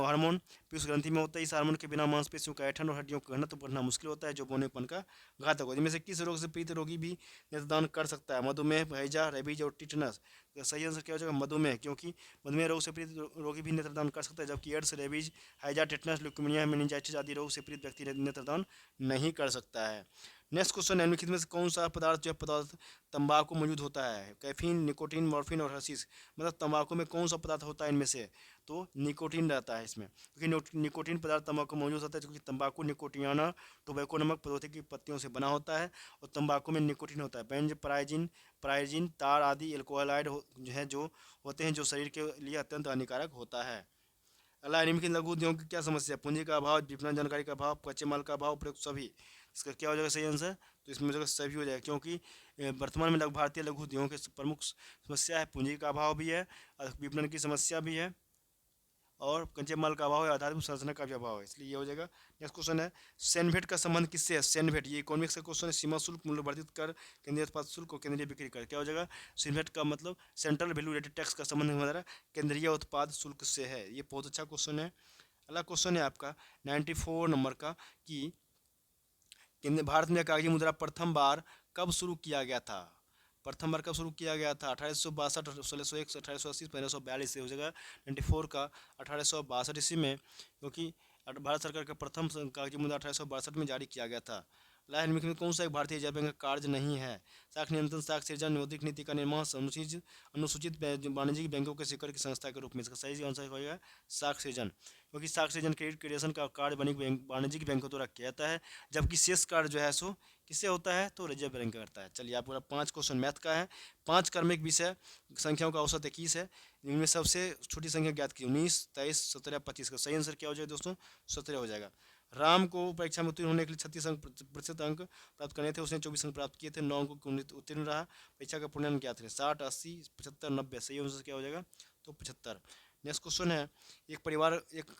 हार्मोन पीयूष ग्रंथि में होता है। इस हार्मोन के बिना मांसपेशियों का ऐठन और हड्डियों का घनत्व बढ़ना मुश्किल होता है, जो बौनेपन का घातक होता है। इनमें से किस रोग से पीड़ित रोगी भी नेत्रदान कर सकता है? मधुमेह, हैजा, रेबीज और टिटनस। सही आंसर क्या हो जाएगा? मधुमेह। क्योंकि मधुमेह रोग से पीड़ित रोगी भी नेत्रदान कर सकता है, जबकि एड्स, रेबीज, हैजा, टिटनस, ल्यूकेमिया, मेनिंजाइटिस आदि रोग से पीड़ित व्यक्ति नेत्रदान नहीं कर सकता है। नेक्स्ट क्वेश्चन, निम्नलिखित में से कौन सा पदार्थ जो है पदार्थ तंबाकू मौजूद होता है? कैफीन, निकोटीन, मॉर्फिन और हशीश। मतलब तंबाकू में कौन सा पदार्थ होता है इनमें से? तो निकोटीन रहता है इसमें, क्योंकि निकोटीन पदार्थ तंबाकू में मौजूद होता है, क्योंकि तंबाकू निकोटियाना टोबैको नामक पौधे की पत्तियों से बना होता है और तंबाकू में निकोटीन होता है। बेंज, प्राइजिन, तार आदि एल्कोहलाइड जो है जो होते हैं, जो शरीर के लिए अत्यंत हानिकारक होता है। अगला, निम्नलिखित लघु उद्योग की क्या समस्या है? पूंजी का अभाव, विपणन जानकारी का अभाव, कच्चे माल का अभाव, उपयुक्त सभी। इसका क्या हो जाएगा सही आंसर? तो इसमें जो सभी हो जाएगा, क्योंकि वर्तमान में भारतीय लघु उद्योगों की प्रमुख समस्या है पूंजी का अभाव भी है, विपणन की समस्या भी है और कच्चे माल का अभाव है, आधारभूत संरचना का भी अभाव है, इसलिए ये हो जाएगा। नेक्स्ट क्वेश्चन है, सेनभेट का संबंध किससे है? सेनभेट ये इकोनॉमिक्स का क्वेश्चन है। सीमा शुल्क, मूल्यवर्धित कर, केंद्रीय उत्पाद शुल्क और केंद्रीय बिक्री कर। क्या हो जाएगा? सेनभेट का मतलब सेंट्रल वैल्यू एडेड टैक्स का संबंध हमारा केंद्रीय उत्पाद शुल्क से है। ये बहुत अच्छा क्वेश्चन है। अगला क्वेश्चन है आपका 94 नंबर का कि भारत में कागजी मुद्रा प्रथम बार कब शुरू किया गया था? प्रथम बार कब शुरू किया गया था? 1862, 1601, 1880, 1542 से हो जाएगा 94 का 1862 ईस्वी में, क्योंकि भारत सरकार का प्रथम कागजी मुद्रा 1862 में जारी किया गया था। निम्नलिखित में कौन सा एक भारतीय रिजर्व बैंक का कार्य नहीं है? साख नियंत्रण, साख सृजन, मौद्रिक नीति का निर्माण, अनुसूचित वाणिज्यिक बैंकों के शिखर की संस्था के रूप में। इसका सही आंसर होगा साख सृजन, क्योंकि साख सृजन क्रेडिट क्रिएशन का कार्य वाणिज्यिक बैंकों द्वारा किया जाता है, जबकि शेष कार्य जो है सो किससे होता है? तो रिजर्व बैंक करता है। चलिए, आपका 5 क्वेश्चन मैथ का है। 5 क्रमिक विषय संख्याओं का औसत 21 है। इनमें सबसे छोटी संख्या ज्ञात की 19, 23, 17, 25 का सही आंसर क्या हो जाएगा दोस्तों? 17 हो जाएगा। राम को परीक्षा में उत्तीर्ण होने के लिए 36 प्रतिशत अंक प्राप्त करने थे, उसने 24 अंक प्राप्त किए थे। 9 अंक उत्तीर्ण रहा। परीक्षा का पूर्णांक क्या थे? 60, 80, 75, 90। सही आंसर क्या हो जाएगा? तो 75। नेक्स्ट क्वेश्चन है, एक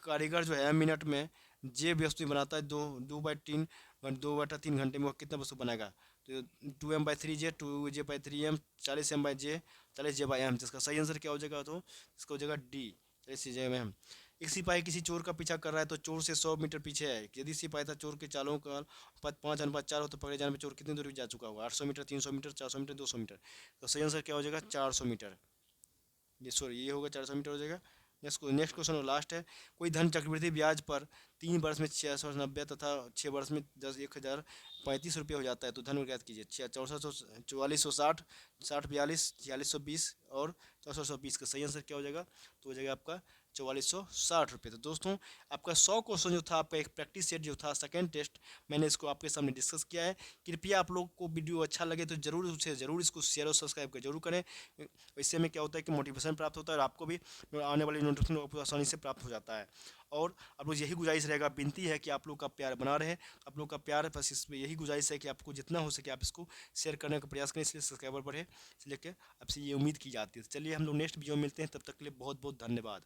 कारीगर जो है मिनट में जे वस्तु बनाता है 2/3 घंटे में, वो कितना वस्तु बनाएगा? तो 2m/3j, 2j/3m, 40m/j, 40j/m। जिसका सही आंसर क्या हो जाएगा? तो इसका हो जाएगा डी, 40j/m। एक सिपाही किसी चोर का पीछा कर रहा है तो चोर से 100 मीटर पीछे है। यदि सिपाही था चोर के चालों का 5:4 हो तो पकड़े जाने पर चोर कितनी दूरी जा चुका होगा? 800 मीटर, 300 मीटर, 400 मीटर, 200 मीटर। तो सही आंसर क्या हो जाएगा? 400 मीटर। ये होगा 400 मीटर हो जाएगा। नेक्स्ट क्वेश्चन और लास्ट है, कोई धन चक्रवृद्धि ब्याज पर 3 वर्ष में 690 तथा 6 वर्ष में 10,1035 रुपये हो जाता है, तो धन ज्ञात कीजिए। 6400, 4460, 6042, 4620 और 4420 का सही आंसर क्या हो जाएगा? तो हो जाएगा आपका 4460 रुपये। तो दोस्तों, आपका 100 क्वेश्चन जो था, आपका एक प्रैक्टिस सेट जो था सेकंड टेस्ट, मैंने इसको आपके सामने डिस्कस किया है। कृपया आप लोग को वीडियो अच्छा लगे तो जरूर इसको शेयर और सब्सक्राइब कर जरूर करें। इससे में क्या होता है कि मोटिवेशन प्राप्त होता है और आपको भी आने वाली नोटिफिकेशन आसानी से प्राप्त हो जाता है। और आप लोग यही गुजारिश रहेगा, विनती है कि आप लोग का प्यार बना रहे। आप लोग का प्यार बस इसमें यही गुजारिश है कि आपको जितना हो सके आप इसको शेयर करने का प्रयास करें, इसलिए सब्सक्राइबर बढ़े, इसलिए आपसे ये उम्मीद की जाती है। चलिए, हम लोग नेक्स्ट वीडियो में मिलते हैं, तब तक के लिए बहुत बहुत धन्यवाद।